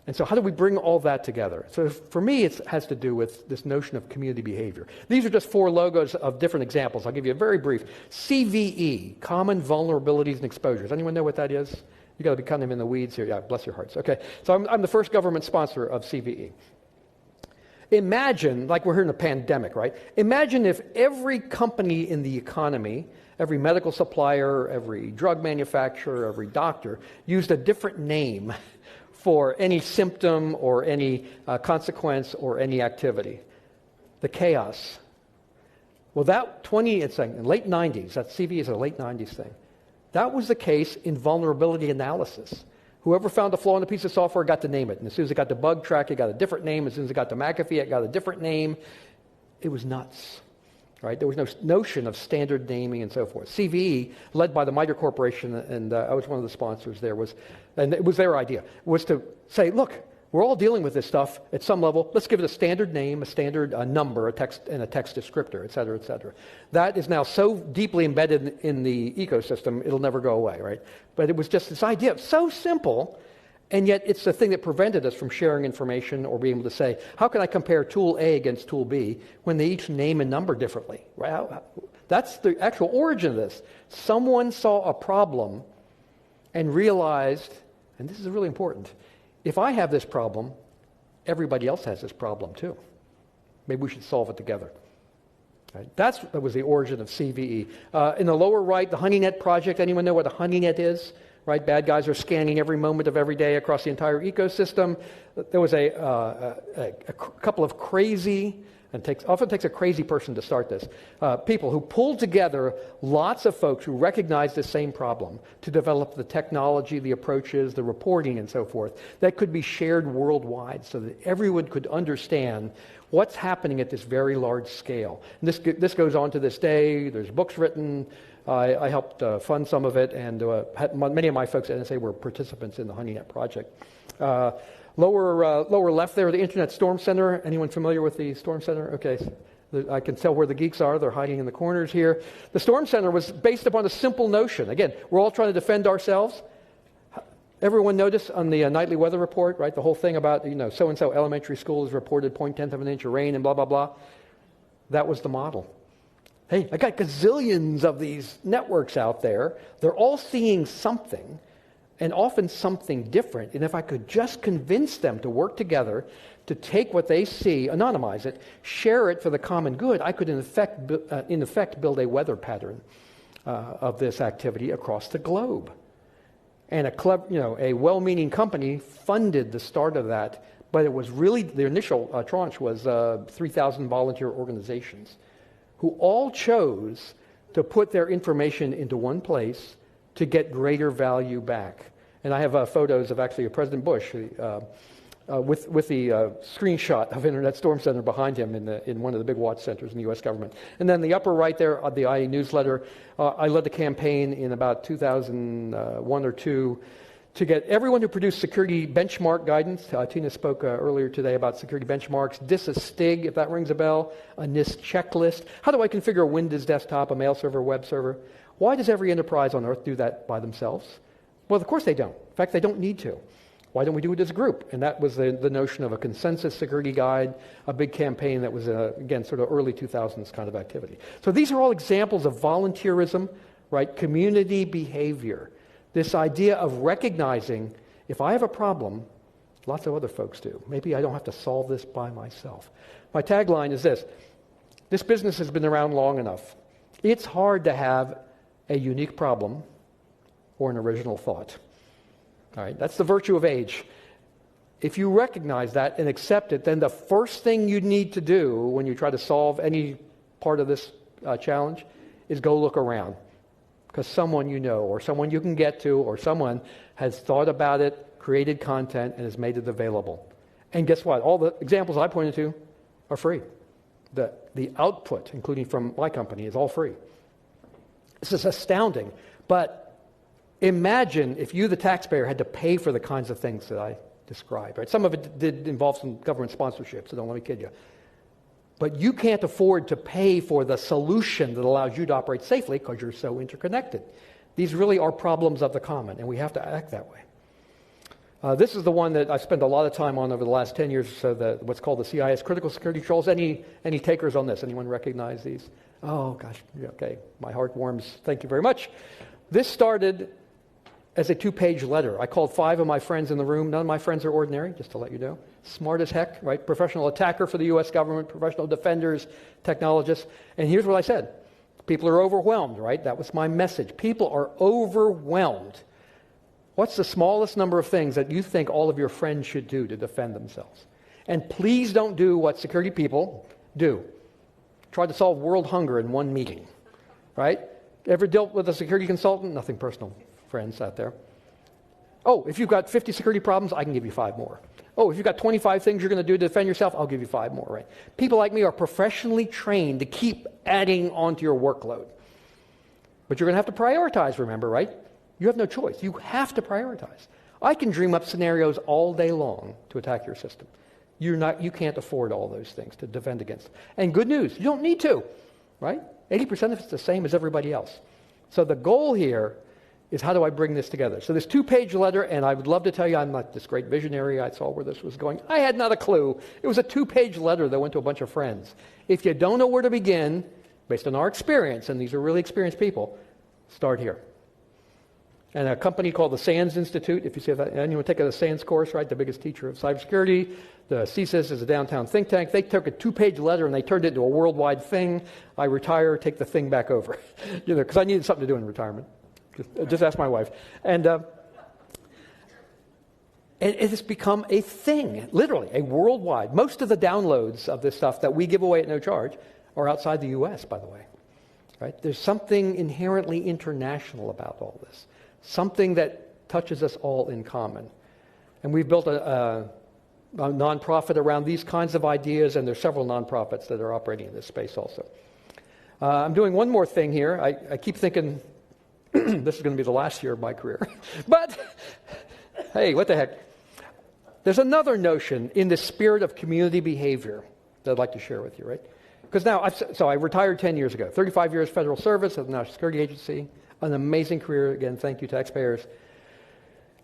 And so how do we bring all that together? So for me, it has to do with this notion of community behavior. These are just 4 logos of different examples. I'll give you a very brief. CVE, Common Vulnerabilities and Exposures. Anyone know what that is? You got to be kind of in the weeds here. Yeah, bless your hearts. Okay, so I'm the first government sponsor of CVE. Imagine, like we're here in a pandemic, right? Imagine if every company in the economy, every medical supplier, every drug manufacturer, every doctor, used a different name for any symptom or any consequence or any activity. The chaos. Well, it's like late 90s. That CVE is a late 90s thing. That was the case in vulnerability analysis. Whoever found a flaw in a piece of software got to name it. And as soon as it got to bug track, it got a different name. As soon as it got to McAfee, it got a different name. It was nuts, right? There was no notion of standard naming and so forth. CVE, led by the MITRE Corporation, and I was one of the sponsors there, and it was their idea, was to say, look, we're all dealing with this stuff at some level. Let's give it a standard name, a standard number, a text descriptor, et cetera, et cetera. That is now so deeply embedded in the ecosystem, it'll never go away, right? But it was just this idea, so simple, and yet it's the thing that prevented us from sharing information or being able to say, how can I compare tool A against tool B when they each name and number differently? Right? That's the actual origin of this. Someone saw a problem and realized, and this is really important, if I have this problem, everybody else has this problem too. Maybe we should solve it together. Right? That was the origin of CVE. In the lower right, the HoneyNet project. Anyone know what a HoneyNet is? Right? Bad guys are scanning every moment of every day across the entire ecosystem. There was a couple of crazy, and often takes a crazy person to start this, people who pulled together lots of folks who recognized the same problem to develop the technology, the approaches, the reporting, and so forth that could be shared worldwide so that everyone could understand what's happening at this very large scale. And this goes on to this day. There's books written. I helped fund some of it, and many of my folks at NSA were participants in the HoneyNet project. Lower left there, the Internet Storm Center. Anyone familiar with the Storm Center? Okay, I can tell where the geeks are. They're hiding in the corners here. The Storm Center was based upon a simple notion. Again, we're all trying to defend ourselves. Everyone notice on the nightly weather report, right? The whole thing about, so-and-so elementary school has reported 0.1 of an inch of rain and blah, blah, blah. That was the model. Hey, I got gazillions of these networks out there. They're all seeing something, and often something different. And if I could just convince them to work together to take what they see, anonymize it, share it for the common good, I could in effect build a weather pattern of this activity across the globe. And a well-meaning company funded the start of that, but it was really, the initial tranche was 3,000 volunteer organizations who all chose to put their information into one place to get greater value back. And I have photos of actually President Bush with the screenshot of Internet Storm Center behind him in one of the big watch centers in the U.S. government. And then the upper right there, the IA newsletter, I led the campaign in about 2001 or 2 to get everyone who produced security benchmark guidance. Tina spoke earlier today about security benchmarks. DISA STIG, if that rings a bell, a NIST checklist. How do I configure a Windows desktop, a mail server, a web server? Why does every enterprise on earth do that by themselves? Well, of course they don't. In fact, they don't need to. Why don't we do it as a group? And that was the notion of a consensus security guide, a big campaign that was, again, sort of early 2000s kind of activity. So these are all examples of volunteerism, right? Community behavior. This idea of recognizing, if I have a problem, lots of other folks do. Maybe I don't have to solve this by myself. My tagline is this: this business has been around long enough. It's hard to have a unique problem or an original thought. All right, that's the virtue of age. If you recognize that and accept it, then the first thing you need to do when you try to solve any part of this challenge is go look around. Because someone you know, or someone you can get to, or someone has thought about it, created content, and has made it available. And guess what? All the examples I pointed to are free. The output, including from my company, is all free. This is astounding. But imagine if you, the taxpayer, had to pay for the kinds of things that I described. Right? Some of it did involve some government sponsorship, so don't let me kid you. But you can't afford to pay for the solution that allows you to operate safely because you're so interconnected. These really are problems of the common, and we have to act that way. This is the one that I've spent a lot of time on over the last 10 years, so what's called the CIS Critical Security Controls. Any takers on this? Anyone recognize these? Oh, gosh, okay, my heart warms. Thank you very much. This started as a 2-page letter. I called 5 of my friends in the room. None of my friends are ordinary, just to let you know. Smart as heck, right? Professional attacker for the U.S. government, professional defenders, technologists. And here's what I said. People are overwhelmed, right? That was my message. People are overwhelmed. What's the smallest number of things that you think all of your friends should do to defend themselves? And please don't do what security people do. Try to solve world hunger in one meeting, right? Ever dealt with a security consultant? Nothing personal, friends out there. Oh, if you've got 50 security problems, I can give you 5 more. Oh, if you've got 25 things you're going to do to defend yourself, I'll give you 5 more, right? People like me are professionally trained to keep adding onto your workload. But you're going to have to prioritize, remember, right? You have no choice. You have to prioritize. I can dream up scenarios all day long to attack your system. You can't afford all those things to defend against. And good news, you don't need to, right? 80% of it's the same as everybody else. So the goal here is, how do I bring this together? So this 2-page letter, and I would love to tell you I'm not this great visionary. I saw where this was going. I had not a clue. It was a 2-page letter that went to a bunch of friends. If you don't know where to begin, based on our experience, and these are really experienced people, start here. and a company called the SANS Institute. If you see that, anyone take a SANS course, right? The biggest teacher of cybersecurity. The CSIS is a downtown think tank. They took a 2-page letter and they turned it into a worldwide thing. I retire, take the thing back over, because I needed something to do in retirement. Just ask my wife. And it has become a thing, literally, a worldwide. Most of the downloads of this stuff that we give away at no charge are outside the U.S., by the way. Right? There's something inherently international about all this, something that touches us all in common. And we've built a nonprofit around these kinds of ideas, and there's several nonprofits that are operating in this space also. I'm doing one more thing here. I keep thinking this is going to be the last year of my career. But, hey, what the heck? There's another notion in the spirit of community behavior that I'd like to share with you, right? Because now, I retired 10 years ago, 35 years federal service at the National Security Agency, an amazing career, again, thank you taxpayers.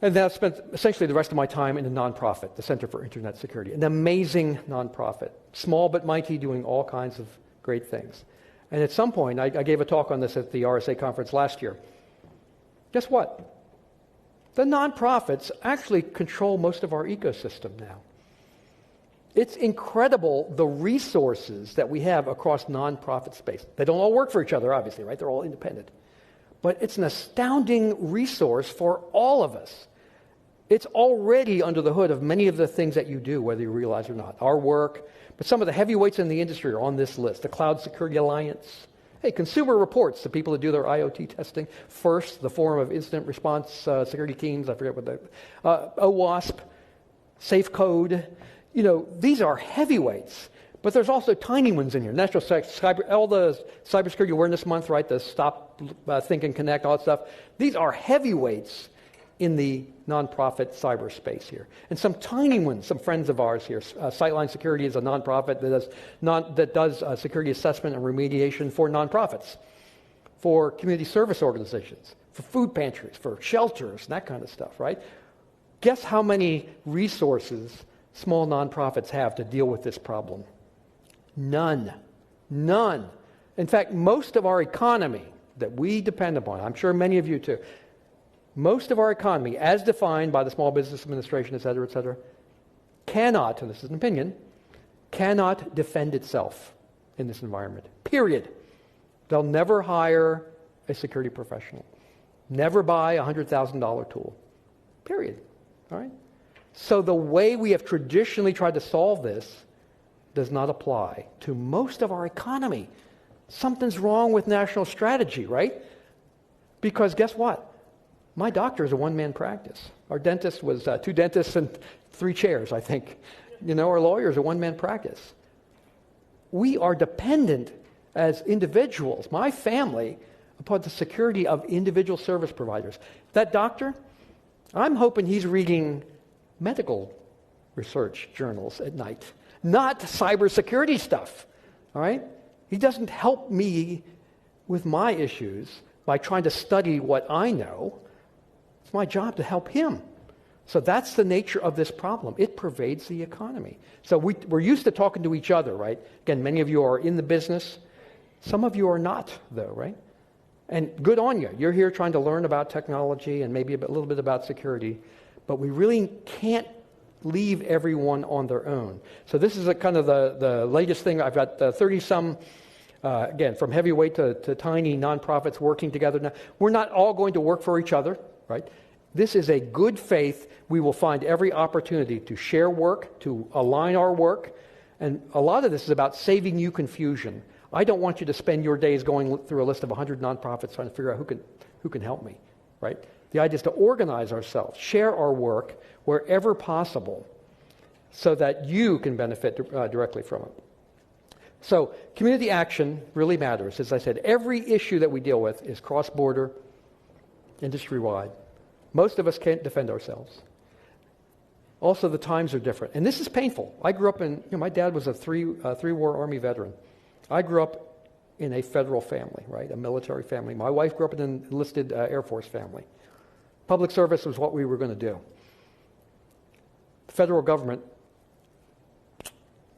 And then I spent essentially the rest of my time in a nonprofit, the Center for Internet Security, an amazing nonprofit, small but mighty, doing all kinds of great things. And at some point, I gave a talk on this at the RSA conference last year. Guess what? The nonprofits actually control most of our ecosystem now. It's incredible the resources that we have across nonprofit space. They don't all work for each other, obviously, right? They're all independent. But it's an astounding resource for all of us. It's already under the hood of many of the things that you do, whether you realize or not. Our work, but some of the heavyweights in the industry are on this list. The Cloud Security Alliance. Hey, Consumer Reports, the people that do their IoT testing. FIRST, the Forum of Incident Response Security Teams. I forget what the... OWASP, SafeCode. You know, these are heavyweights. But there's also tiny ones in here. All the Cybersecurity Awareness Month, right? The Stop, Think, and Connect, all that stuff. These are heavyweights in the nonprofit cyberspace here. And some tiny ones, some friends of ours here. Sightline Security is a nonprofit that does security assessment and remediation for nonprofits, for community service organizations, for food pantries, for shelters, and that kind of stuff, right? Guess how many resources small nonprofits have to deal with this problem? None. None. In fact, most of our economy that we depend upon, I'm sure many of you too, most of our economy, as defined by the Small Business Administration, et cetera, cannot, and this is an opinion, cannot defend itself in this environment. Period. They'll never hire a security professional. Never buy a $100,000 tool. Period. All right? So the way we have traditionally tried to solve this does not apply to most of our economy. Something's wrong with national strategy, right? Because guess what? My doctor is a one-man practice. Our dentist was 2 dentists and 3 chairs, I think. You know, our lawyer is a one-man practice. We are dependent as individuals, my family, upon the security of individual service providers. That doctor, I'm hoping he's reading medical research journals at night, not cybersecurity stuff, all right? He doesn't help me with my issues by trying to study what I know. It's my job to help him. So that's the nature of this problem. It pervades the economy. So we're used to talking to each other, right? Again, many of you are in the business. Some of you are not, though, right? And good on you. You're here trying to learn about technology and maybe a little bit about security. But we really can't leave everyone on their own. So this is kind of the latest thing. I've got 30-some, again, from heavyweight to tiny nonprofits working together. Now, we're not all going to work for each other, right? This is a good faith. We will find every opportunity to share work, to align our work. And a lot of this is about saving you confusion. I don't want you to spend your days going through a list of 100 nonprofits trying to figure out who can help me, right? The idea is to organize ourselves, share our work wherever possible so that you can benefit directly from it. So community action really matters. As I said, every issue that we deal with is cross-border, industry-wide. Most of us can't defend ourselves. Also, the times are different. And this is painful. I grew up in, my dad was a three-war Army veteran. I grew up in a federal family, right, a military family. My wife grew up in an enlisted Air Force family. Public service was what we were going to do. The federal government,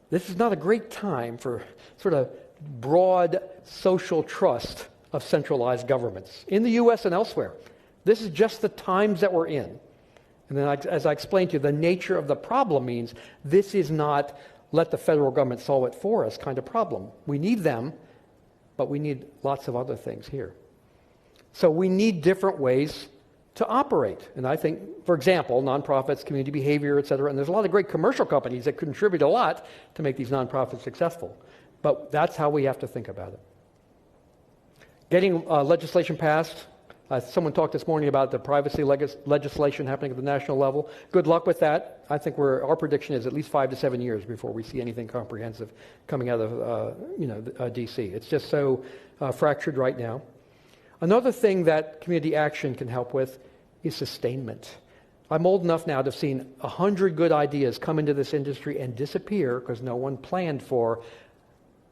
this is not a great time for sort of broad social trust of centralized governments in the U.S. and elsewhere. This is just the times that we're in. And then, as I explained to you, the nature of the problem means this is not let the federal government solve it for us kind of problem. We need them, but we need lots of other things here. So we need different ways to operate. And I think, for example, nonprofits, community behavior, et cetera, and there's a lot of great commercial companies that contribute a lot to make these nonprofits successful. But that's how we have to think about it. Getting legislation passed. Someone talked this morning about the privacy legislation happening at the national level. Good luck with that. I think our prediction is at least 5 to 7 years before we see anything comprehensive coming out of D.C. It's just so fractured right now. Another thing that community action can help with is sustainment. I'm old enough now to have seen 100 good ideas come into this industry and disappear because no one planned for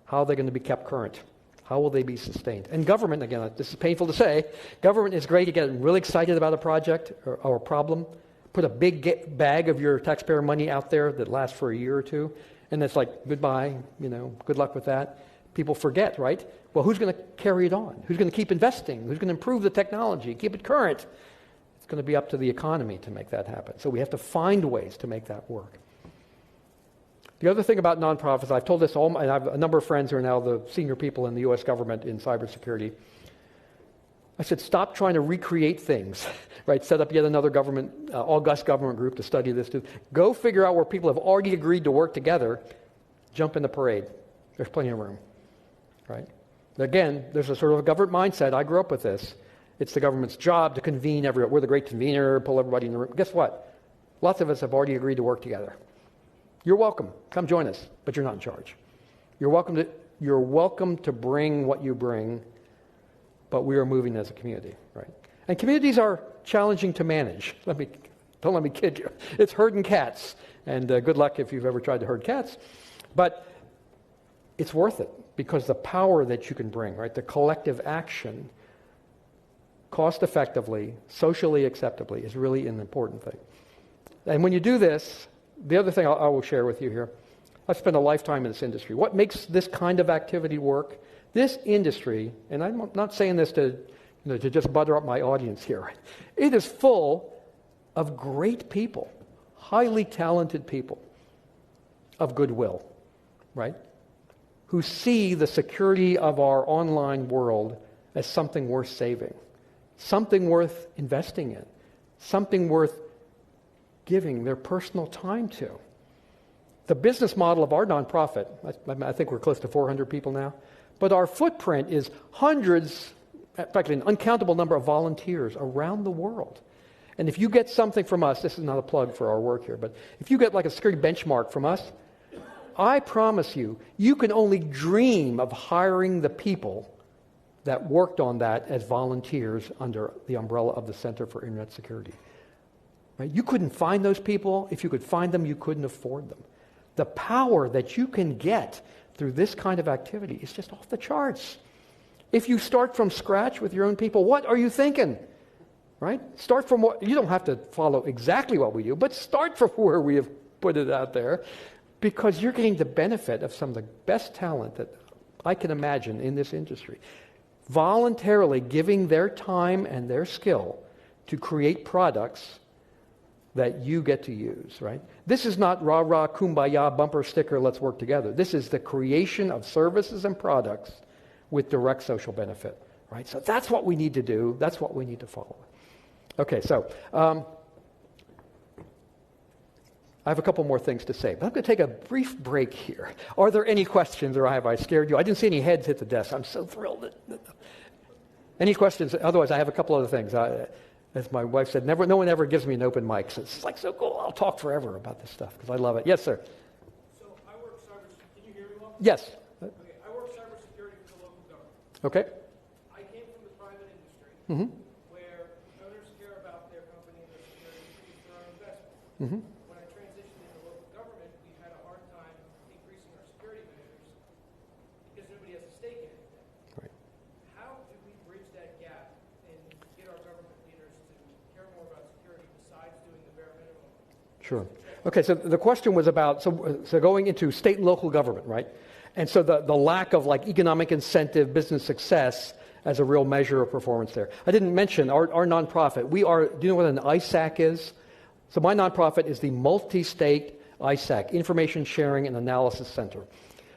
how they're going to be kept current. How will they be sustained? And government, again, this is painful to say, government is great to get really excited about a project or a problem, put a big bag of your taxpayer money out there that lasts for a year or two, and it's like, goodbye, good luck with that. People forget, right? Well, who's going to carry it on? Who's going to keep investing? Who's going to improve the technology, keep it current? It's going to be up to the economy to make that happen. So we have to find ways to make that work. The other thing about nonprofits, I've told this and I have a number of friends who are now the senior people in the U.S. government in cybersecurity. I said, stop trying to recreate things, right? Set up yet another government, august government group to study this. Go figure out where people have already agreed to work together. Jump in the parade. There's plenty of room, right? Again, there's a sort of a government mindset. I grew up with this. It's the government's job to convene everyone. We're the great convener, pull everybody in the room. Guess what? Lots of us have already agreed to work together. You're welcome. Come join us, but you're not in charge. You're welcome to bring what you bring, but we are moving as a community, right? And communities are challenging to manage. Don't let me kid you. It's herding cats, and good luck if you've ever tried to herd cats. But it's worth it because the power that you can bring, right? The collective action, cost effectively, socially acceptably, is really an important thing. And when you do this, the other thing I will share with you here, I've spent a lifetime in this industry. What makes this kind of activity work? This industry, and I'm not saying this to just butter up my audience here. It is full of great people, highly talented people of goodwill, right? Who see the security of our online world as something worth saving, something worth investing in, something worth giving their personal time to. The business model of our nonprofit, I think we're close to 400 people now, but our footprint is hundreds, in fact, an uncountable number of volunteers around the world. And if you get something from us, this is not a plug for our work here, but if you get like a security benchmark from us, I promise you, you can only dream of hiring the people that worked on that as volunteers under the umbrella of the Center for Internet Security. Right? You couldn't find those people. If you could find them, you couldn't afford them. The power that you can get through this kind of activity is just off the charts. If you start from scratch with your own people, what are you thinking? Right? Start from what, you don't have to follow exactly what we do, but start from where we have put it out there, because you're getting the benefit of some of the best talent that I can imagine in this industry, voluntarily giving their time and their skill to create products that you get to use, right? This is not rah-rah, kumbaya, bumper sticker, let's work together. This is the creation of services and products with direct social benefit, right? So that's what we need to do. That's what we need to follow. Okay, so I have a couple more things to say, but I'm going to take a brief break here. Are there any questions, or have I scared you? I didn't see any heads hit the desk. I'm so thrilled. Any questions? Otherwise, I have a couple other things. As my wife said, no one ever gives me an open mic. So it's like so cool. I'll talk forever about this stuff because I love it. Yes, sir. So I work cybersecurity. Can you hear me well? Yes. Okay. I work cybersecurity for the local government. Okay. I came from the private industry where owners care about their company and their security because it's their own investment. When I transitioned into local government, we had a hard time increasing our security measures because nobody has a stake in it. Right. How do we bridge that gap and get our government leaders to care more about security besides doing the bare minimum? Sure. Okay, so the question was about, so going into state and local government, right? And so the lack of like economic incentive, business success, as a real measure of performance there. I didn't mention our nonprofit. Do you know what an ISAC is? So my nonprofit is the Multi-State ISAC, Information Sharing and Analysis Center.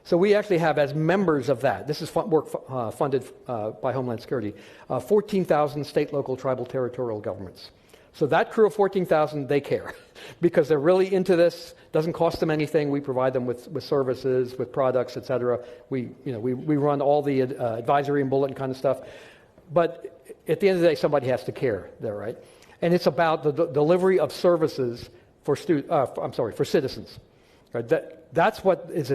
So we actually have, as members of that, this is work funded by Homeland Security, 14,000 state, local, tribal, territorial governments. So that crew of 14,000, they care because they're really into this. Doesn't cost them anything. We provide them with services, with products, et cetera. We run all the advisory and bulletin kind of stuff. But at the end of the day, somebody has to care there, right? And it's about the delivery of services for citizens. Right? That's what is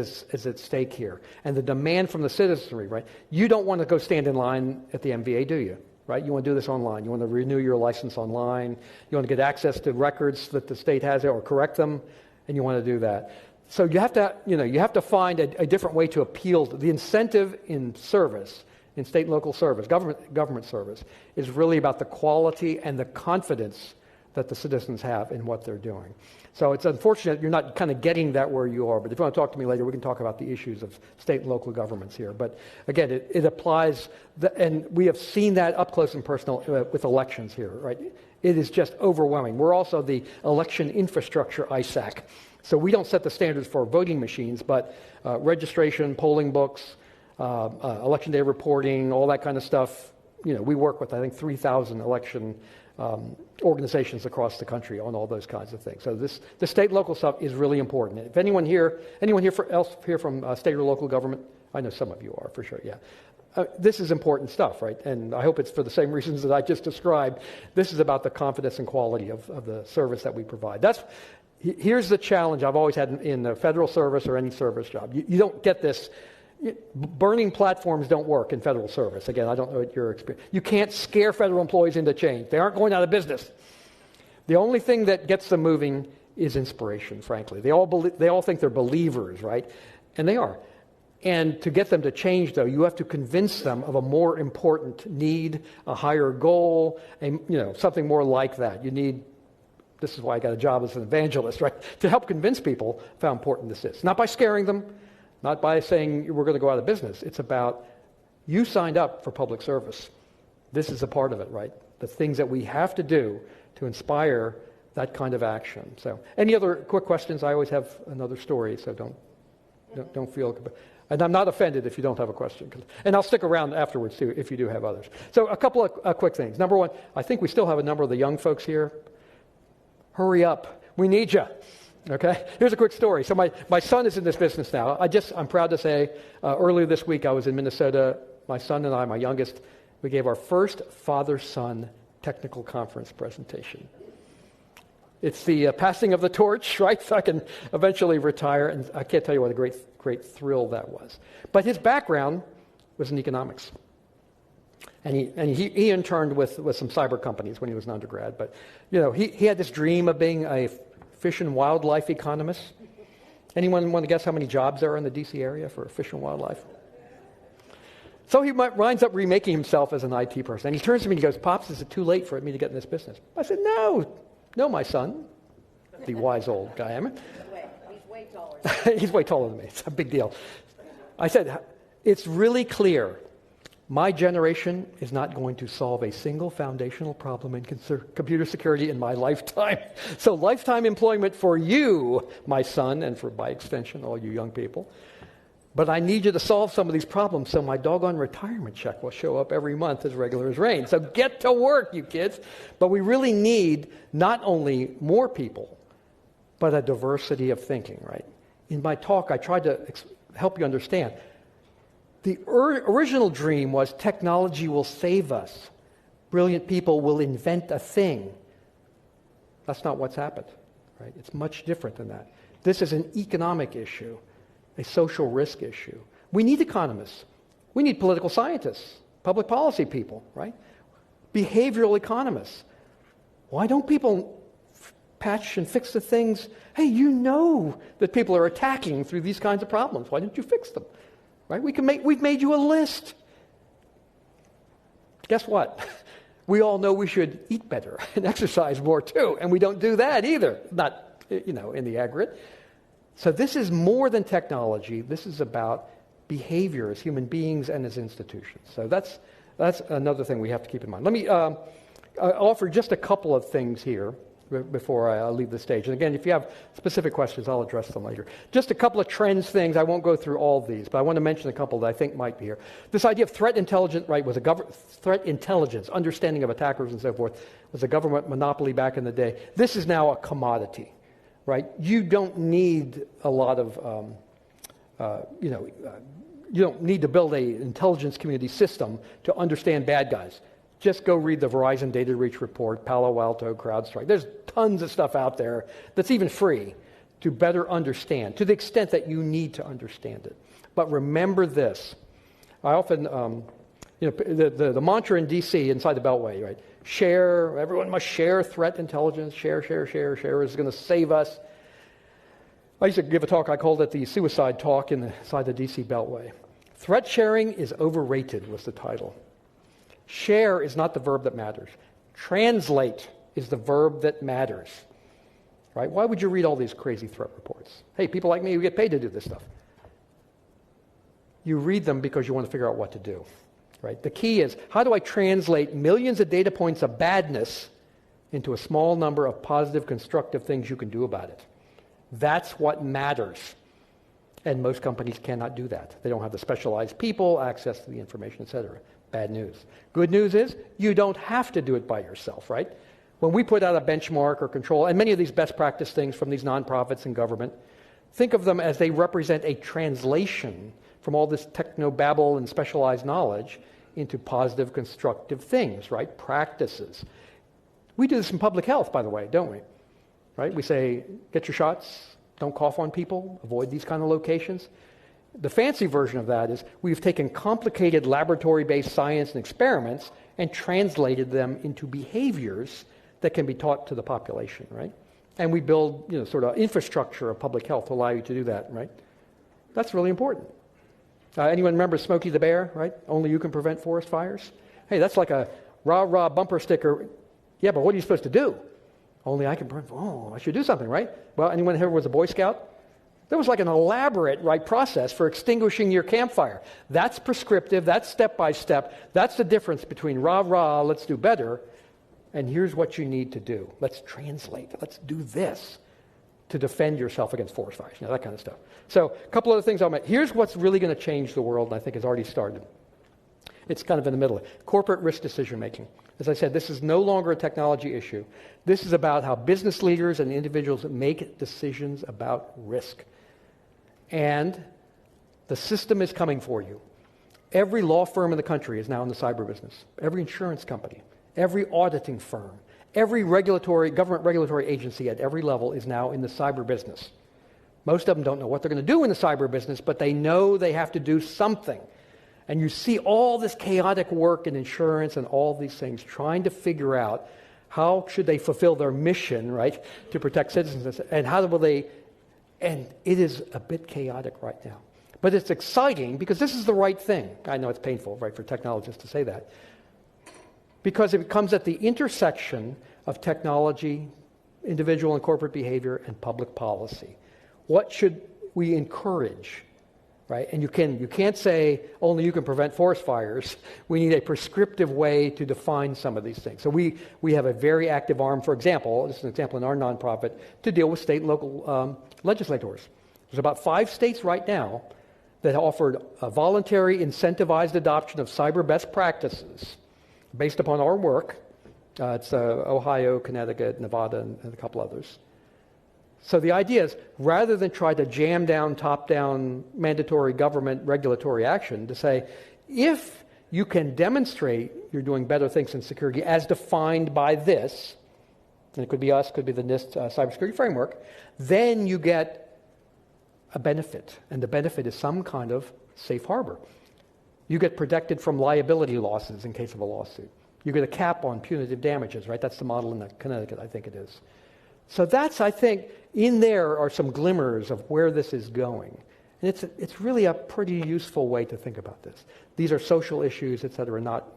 at stake here. And the demand from the citizenry, right? You don't want to go stand in line at the MVA, do you? Right? You want to do this online. You want to renew your license online. You want to get access to records that the state has or correct them, and you want to do that. So you have to find a different way to appeal to the incentive in service, in state and local service, government service, is really about the quality and the confidence that the citizens have in what they're doing. So it's unfortunate you're not kind of getting that where you are, but if you want to talk to me later, we can talk about the issues of state and local governments here. But again, it applies, and we have seen that up close and personal with elections here, right? It is just overwhelming. We're also the election infrastructure ISAC. So we don't set the standards for voting machines, but registration, polling books, election day reporting, all that kind of stuff. We work with, I think, 3,000 election organizations across the country on all those kinds of things. So the state and local stuff is really important. If anyone here from state or local government, I know some of you are for sure, yeah. This is important stuff, right? And I hope it's for the same reasons that I just described. This is about the confidence and quality of the service that we provide. Here's the challenge I've always had in the federal service or any service job. You don't get this. Burning platforms don't work in federal service. Again, I don't know what your experience. You can't scare federal employees into change. They aren't going out of business. The only thing that gets them moving is inspiration, frankly. They all think they're believers, right? And they are. And to get them to change, though, you have to convince them of a more important need, a higher goal, and something more like that. This is why I got a job as an evangelist, right? To help convince people of how important this is. Not by scaring them, not by saying we're going to go out of business. It's about you signed up for public service. This is a part of it, right? The things that we have to do to inspire that kind of action. So, any other quick questions? I always have another story, so don't feel. And I'm not offended if you don't have a question. And I'll stick around afterwards too if you do have others. So, a couple of quick things. Number one, I think we still have a number of the young folks here. Hurry up. We need you. Okay? Here's a quick story. So my son is in this business now. I'm proud to say, earlier this week I was in Minnesota. My son and I, my youngest, we gave our first father-son technical conference presentation. It's the passing of the torch, right? So I can eventually retire, and I can't tell you what a great thrill that was. But his background was in economics. And he interned with some cyber companies when he was an undergrad. But, he had this dream of being a fish and wildlife economist. Anyone want to guess how many jobs there are in the D.C. area for fish and wildlife? So he winds up remaking himself as an IT person. And he turns to me and he goes, "Pops, is it too late for me to get in this business?" I said, No, my son. The wise old guy. He's way taller. He's way taller than me. It's a big deal. I said, "It's really clear. My generation is not going to solve a single foundational problem in computer security in my lifetime. So lifetime employment for you, my son, and by extension, all you young people. But I need you to solve some of these problems so my doggone retirement check will show up every month as regular as rain. So get to work, you kids." But we really need not only more people, but a diversity of thinking, right? In my talk, I tried to help you understand. The original dream was technology will save us. Brilliant people will invent a thing. That's not what's happened, right? It's much different than that. This is an economic issue, a social risk issue. We need economists. We need political scientists, public policy people, right? Behavioral economists. Why don't people patch and fix the things? Hey, you know that people are attacking through these kinds of problems. Why don't you fix them? Right? We've made you a list. Guess what? We all know we should eat better and exercise more too, and we don't do that either. Not, in the aggregate. So this is more than technology. This is about behavior as human beings and as institutions. So that's That's another thing we have to keep in mind. Let me offer just a couple of things here before I leave the stage. And again, if you have specific questions, I'll address them later. Just a couple of trends things. I won't go through all these, but I want to mention a couple that I think might be here. This idea of threat intelligence, right, was a threat intelligence, understanding of attackers and so forth, was a government monopoly back in the day. This is now a commodity, right? You don't need a lot of, you don't need to build an intelligence community system to understand bad guys. Just go read the Verizon Data Breach Report, Palo Alto, CrowdStrike. There's tons of stuff out there that's even free to better understand, to the extent that you need to understand it. But remember this. I often, the mantra in D.C. inside the Beltway, right? Share, everyone must share threat intelligence. Share is going to save us. I used to give a talk, I called it the suicide talk inside the D.C. Beltway. Threat sharing is overrated was the title. Share is not the verb that matters. Translate is the verb that matters. Right? Why would you read all these crazy threat reports? Hey, people like me who get paid to do this stuff. You read them because you want to figure out what to do. Right? The key is, how do I translate millions of data points of badness into a small number of positive, constructive things you can do about it? That's what matters. And most companies cannot do that. They don't have the specialized people, access to the information, etc. Bad news. Good news is you don't have to do it by yourself, right? When we put out a benchmark or control, and many of these best practice things from these nonprofits and government, think of them as they represent a translation from all this technobabble and specialized knowledge into positive, constructive things, right? Practices. We do this in public health, by the way, don't we? Right? We say, get your shots, don't cough on people, avoid these kind of locations. The fancy version of that is we've taken complicated laboratory-based science and experiments and translated them into behaviors that can be taught to the population, right? And we build, sort of infrastructure of public health to allow you to do that, right? That's really important. Anyone remember Smokey the Bear, right? Only you can prevent forest fires? Hey, that's like a rah-rah bumper sticker. Yeah, but what are you supposed to do? Only I can prevent, I should do something, right? Well, anyone here was a Boy Scout? There was like an elaborate process for extinguishing your campfire. That's prescriptive, that's step by step. That's the difference between rah-rah, let's do better, and here's what you need to do. Let's translate, let's do this to defend yourself against forest fires, that kind of stuff. So a couple other things I'll make. Here's what's really going to change the world, and I think has already started. It's kind of in the middle. Corporate risk decision making. As I said, this is no longer a technology issue. This is about how business leaders and individuals make decisions about risk. And the system is coming for you. Every law firm in the country is now in the cyber business. Every insurance company, every auditing firm, every government regulatory agency at every level is now in the cyber business. Most of them don't know what they're going to do in the cyber business, but they know they have to do something. And you see all this chaotic work in insurance and all these things trying to figure out how should they fulfill their mission, right, to protect citizens, and how will they. And it is a bit chaotic right now. But it's exciting because this is the right thing. I know it's painful, right, for technologists to say that. Because it comes at the intersection of technology, individual and corporate behavior, and public policy. What should we encourage? Right? And you can't say only you can prevent forest fires. We need a prescriptive way to define some of these things. So we have a very active arm, for example, this is an example in our nonprofit, to deal with state and local legislators. There's about 5 states right now that offered a voluntary incentivized adoption of cyber best practices based upon our work. It's Ohio, Connecticut, Nevada, and a couple others. So the idea is, rather than try to jam down, top-down mandatory government regulatory action, to say, if you can demonstrate you're doing better things in security as defined by this, and it could be us, could be the NIST cybersecurity framework, then you get a benefit, and the benefit is some kind of safe harbor. You get protected from liability losses in case of a lawsuit. You get a cap on punitive damages, right? That's the model in Connecticut, I think it is. So that's, I think, in there are some glimmers of where this is going. And it's really a pretty useful way to think about this. These are social issues, et cetera, not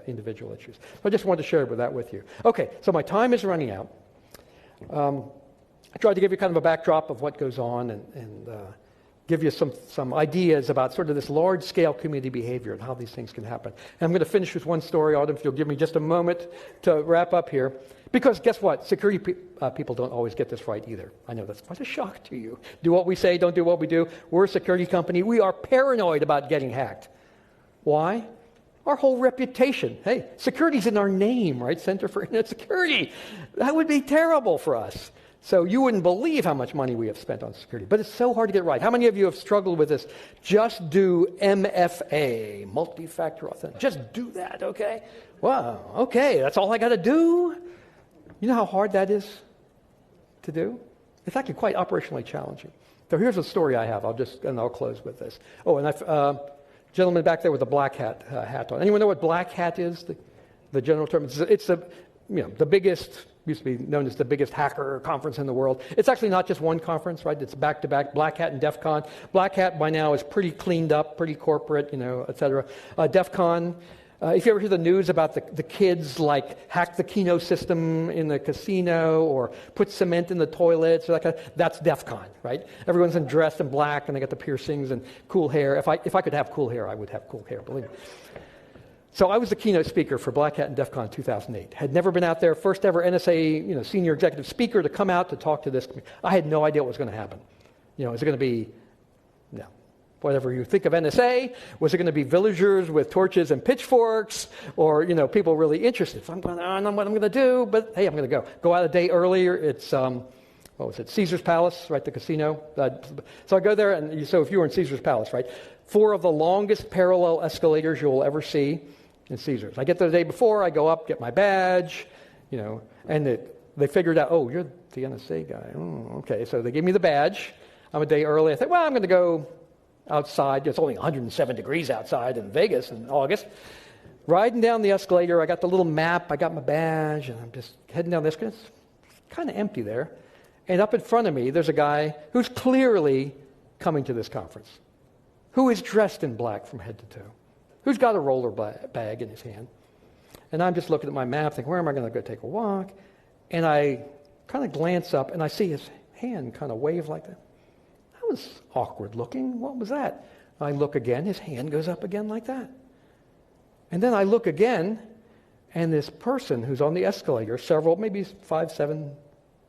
individual issues. So I just wanted to share that with you. Okay, so my time is running out. I tried to give you kind of a backdrop of what goes on, and give you some ideas about sort of this large-scale community behavior and how these things can happen. And I'm going to finish with one story, Autumn, if you'll give me just a moment to wrap up here. Because guess what? Security people don't always get this right either. I know that's quite a shock to you. Do what we say, don't do what we do. We're a security company. We are paranoid about getting hacked. Why? Our whole reputation. Hey, security's in our name, right? Center for Internet Security. That would be terrible for us. So you wouldn't believe how much money we have spent on security. But it's so hard to get right. How many of you have struggled with this? Just do MFA, multi-factor authentication. Just do that, okay? Wow, okay, that's all I got to do? You know how hard that is to do? It's actually quite operationally challenging. So here's a story I have. I'll close with this. Oh, and gentleman back there with the black hat on. Anyone know what black hat is? The general term. It's the biggest. Used to be known as the biggest hacker conference in the world. It's actually not just one conference, right? It's back-to-back, Black Hat and DEF CON. Black Hat by now is pretty cleaned up, pretty corporate, et cetera. DEF CON, if you ever hear the news about the kids hack the Keno system in the casino or put cement in the toilets, or that's DEF CON, right? Everyone's dressed in black and they got the piercings and cool hair. If I could have cool hair, I would have cool hair, believe me. So I was the keynote speaker for Black Hat and DEF CON 2008. Had never been out there. First ever NSA, senior executive speaker to come out to talk to this. I had no idea what was going to happen. Is it going to be, whatever you think of NSA? Was it going to be villagers with torches and pitchforks, or people really interested? So I don't know what I'm going to do, but hey, I'm going to go out a day earlier. It's Caesar's Palace, right? The casino. So I go there, and so if you were in Caesar's Palace, right? 4 of the longest parallel escalators you'll ever see in Caesar's. I get there the day before, I go up, get my badge, and they figured out, oh, you're the NSA guy. Oh, okay, so they gave me the badge. I'm a day early. I thought, well, I'm going to go outside. It's only 107 degrees outside in Vegas in August. Riding down the escalator, I got the little map, I got my badge, and I'm just heading down the escalator. It's kind of empty there. And up in front of me, there's a guy who's clearly coming to this conference, who is dressed in black from head to toe, who's got a roller bag in his hand. And I'm just looking at my map, thinking, where am I going to go take a walk? And I kind of glance up, and I see his hand kind of wave like that. That was awkward looking. What was that? I look again, his hand goes up again like that. And then I look again, and this person who's on the escalator, maybe 5, 7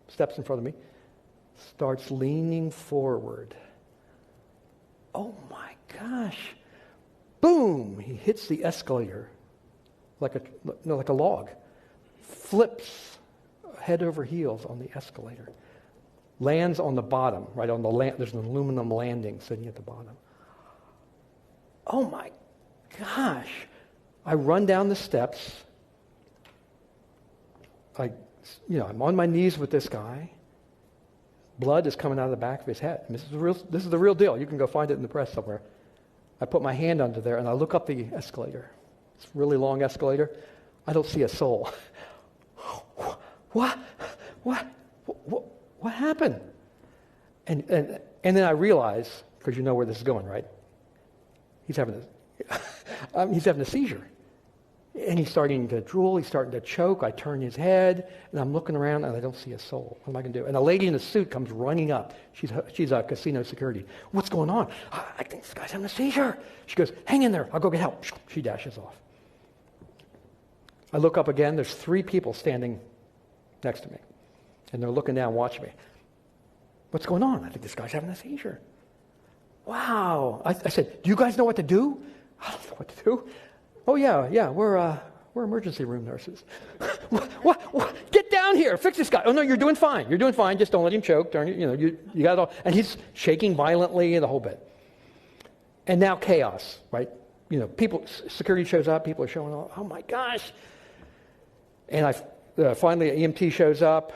steps in front of me, starts leaning forward. Oh my gosh. Boom! He hits the escalator like a log. Flips head over heels on the escalator. Lands on the bottom, right on the there's an aluminum landing sitting at the bottom. Oh my gosh. I run down the steps. I'm on my knees with this guy. Blood is coming out of the back of his head. This is the real deal. You can go find it in the press somewhere. I put my hand under there, and I look up the escalator. It's a really long escalator. I don't see a soul. What happened? And then I realize, because you know where this is going, right? He's having a seizure. And he's starting to drool, he's starting to choke. I turn his head, and I'm looking around, and I don't see a soul. What am I going to do? And a lady in a suit comes running up. She's a casino security. What's going on? I think this guy's having a seizure. She goes, hang in there. I'll go get help. She dashes off. I look up again. There's 3 people standing next to me, and they're looking down, watching me. What's going on? I think this guy's having a seizure. Wow. I said, do you guys know what to do? I don't know what to do. Oh, yeah, we're emergency room nurses. What? Get down here, fix this guy. Oh, no, you're doing fine. You're doing fine. Just don't let him choke. You got it all. And he's shaking violently and the whole bit. And now chaos, right? Security shows up. People are showing up. Oh, my gosh. And finally, an EMT shows up.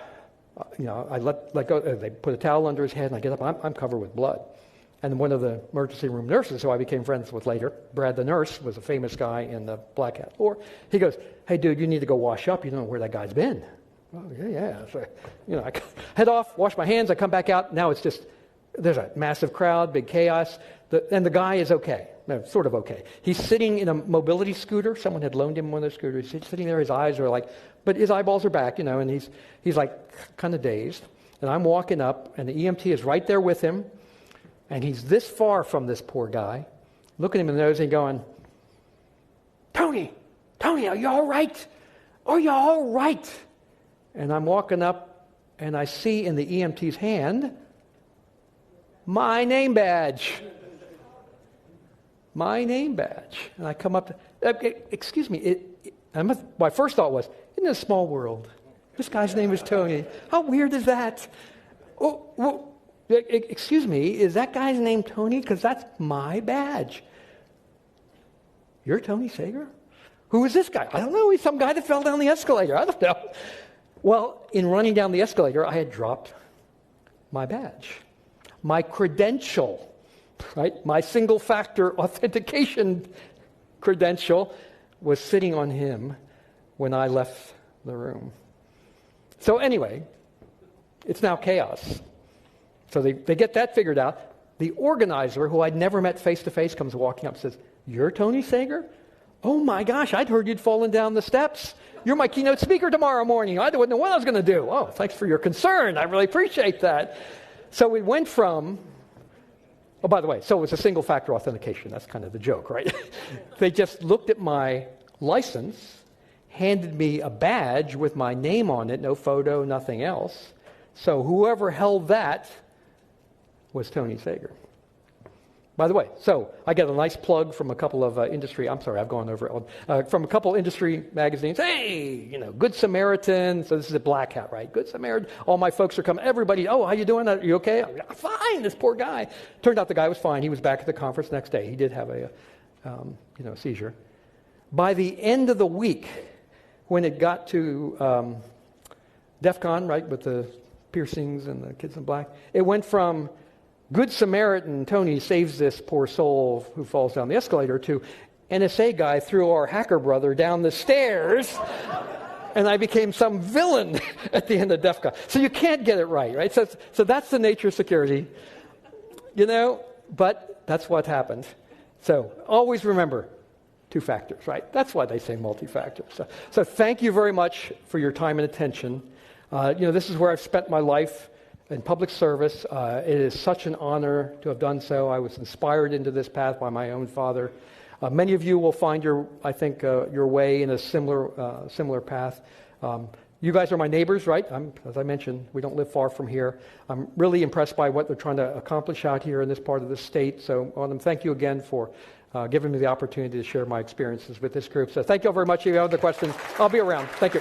I let go. They put a towel under his head, and I get up. I'm covered with blood. And one of the emergency room nurses, who I became friends with later, Brad the nurse, was a famous guy in the Black Hat lore. He goes, hey, dude, you need to go wash up. You don't know where that guy's been. Oh, yeah. So, I head off, wash my hands. I come back out. Now it's just, there's a massive crowd, big chaos. And the guy is okay, sort of okay. He's sitting in a mobility scooter. Someone had loaned him one of those scooters. He's sitting there. His eyes are but his eyeballs are back, and he's kind of dazed. And I'm walking up, and the EMT is right there with him. And he's this far from this poor guy, looking him in the nose and going, Tony, are you all right? Are you all right? And I'm walking up, and I see in the EMT's hand my name badge. My name badge. And I come up to, excuse me, my first thought was, isn't it a small world? This guy's name is Tony. How weird is that? Excuse me, is that guy's name Tony? Because that's my badge. You're Tony Sager? Who is this guy? I don't know. He's some guy that fell down the escalator. I don't know. Well, in running down the escalator, I had dropped my badge, my credential, right? My single-factor authentication credential was sitting on him when I left the room. So anyway, it's now chaos. So they get that figured out. The organizer, who I'd never met face-to-face, comes walking up and says, "You're Tony Sager? Oh my gosh, I'd heard you'd fallen down the steps. You're my keynote speaker tomorrow morning. I didn't know what I was going to do." Oh, thanks for your concern. I really appreciate that. So we went from, oh, by the way, so it was a single-factor authentication. That's kind of the joke, right? They just looked at my license, handed me a badge with my name on it, no photo, nothing else. So whoever held that was Tony Sager. By the way, so I get a nice plug from a couple of industry, I'm sorry, I've gone over it, from a couple industry magazines. Hey, Good Samaritan. So this is a Black Hat, right? Good Samaritan. All my folks are coming. Everybody, oh, how you doing? Are you okay? I'm fine, this poor guy. Turned out the guy was fine. He was back at the conference next day. He did have a seizure. By the end of the week, when it got to DEF CON, right, with the piercings and the kids in black, it went from Good Samaritan, Tony saves this poor soul who falls down the escalator, to NSA guy threw our hacker brother down the stairs, and I became some villain at the end of DEF CON. So you can't get it right? So that's the nature of security, but that's what happened. So always remember, 2 factors, right? That's why they say multi-factor. So thank you very much for your time and attention. This is where I've spent my life in public service. It is such an honor to have done so. I was inspired into this path by my own father. Many of you will find your way in a similar path. You guys are my neighbors, right? As I mentioned, we don't live far from here. I'm really impressed by what they're trying to accomplish out here in this part of the state. So I want to thank you again for giving me the opportunity to share my experiences with this group. So thank you all very much. If you have other questions, I'll be around. Thank you.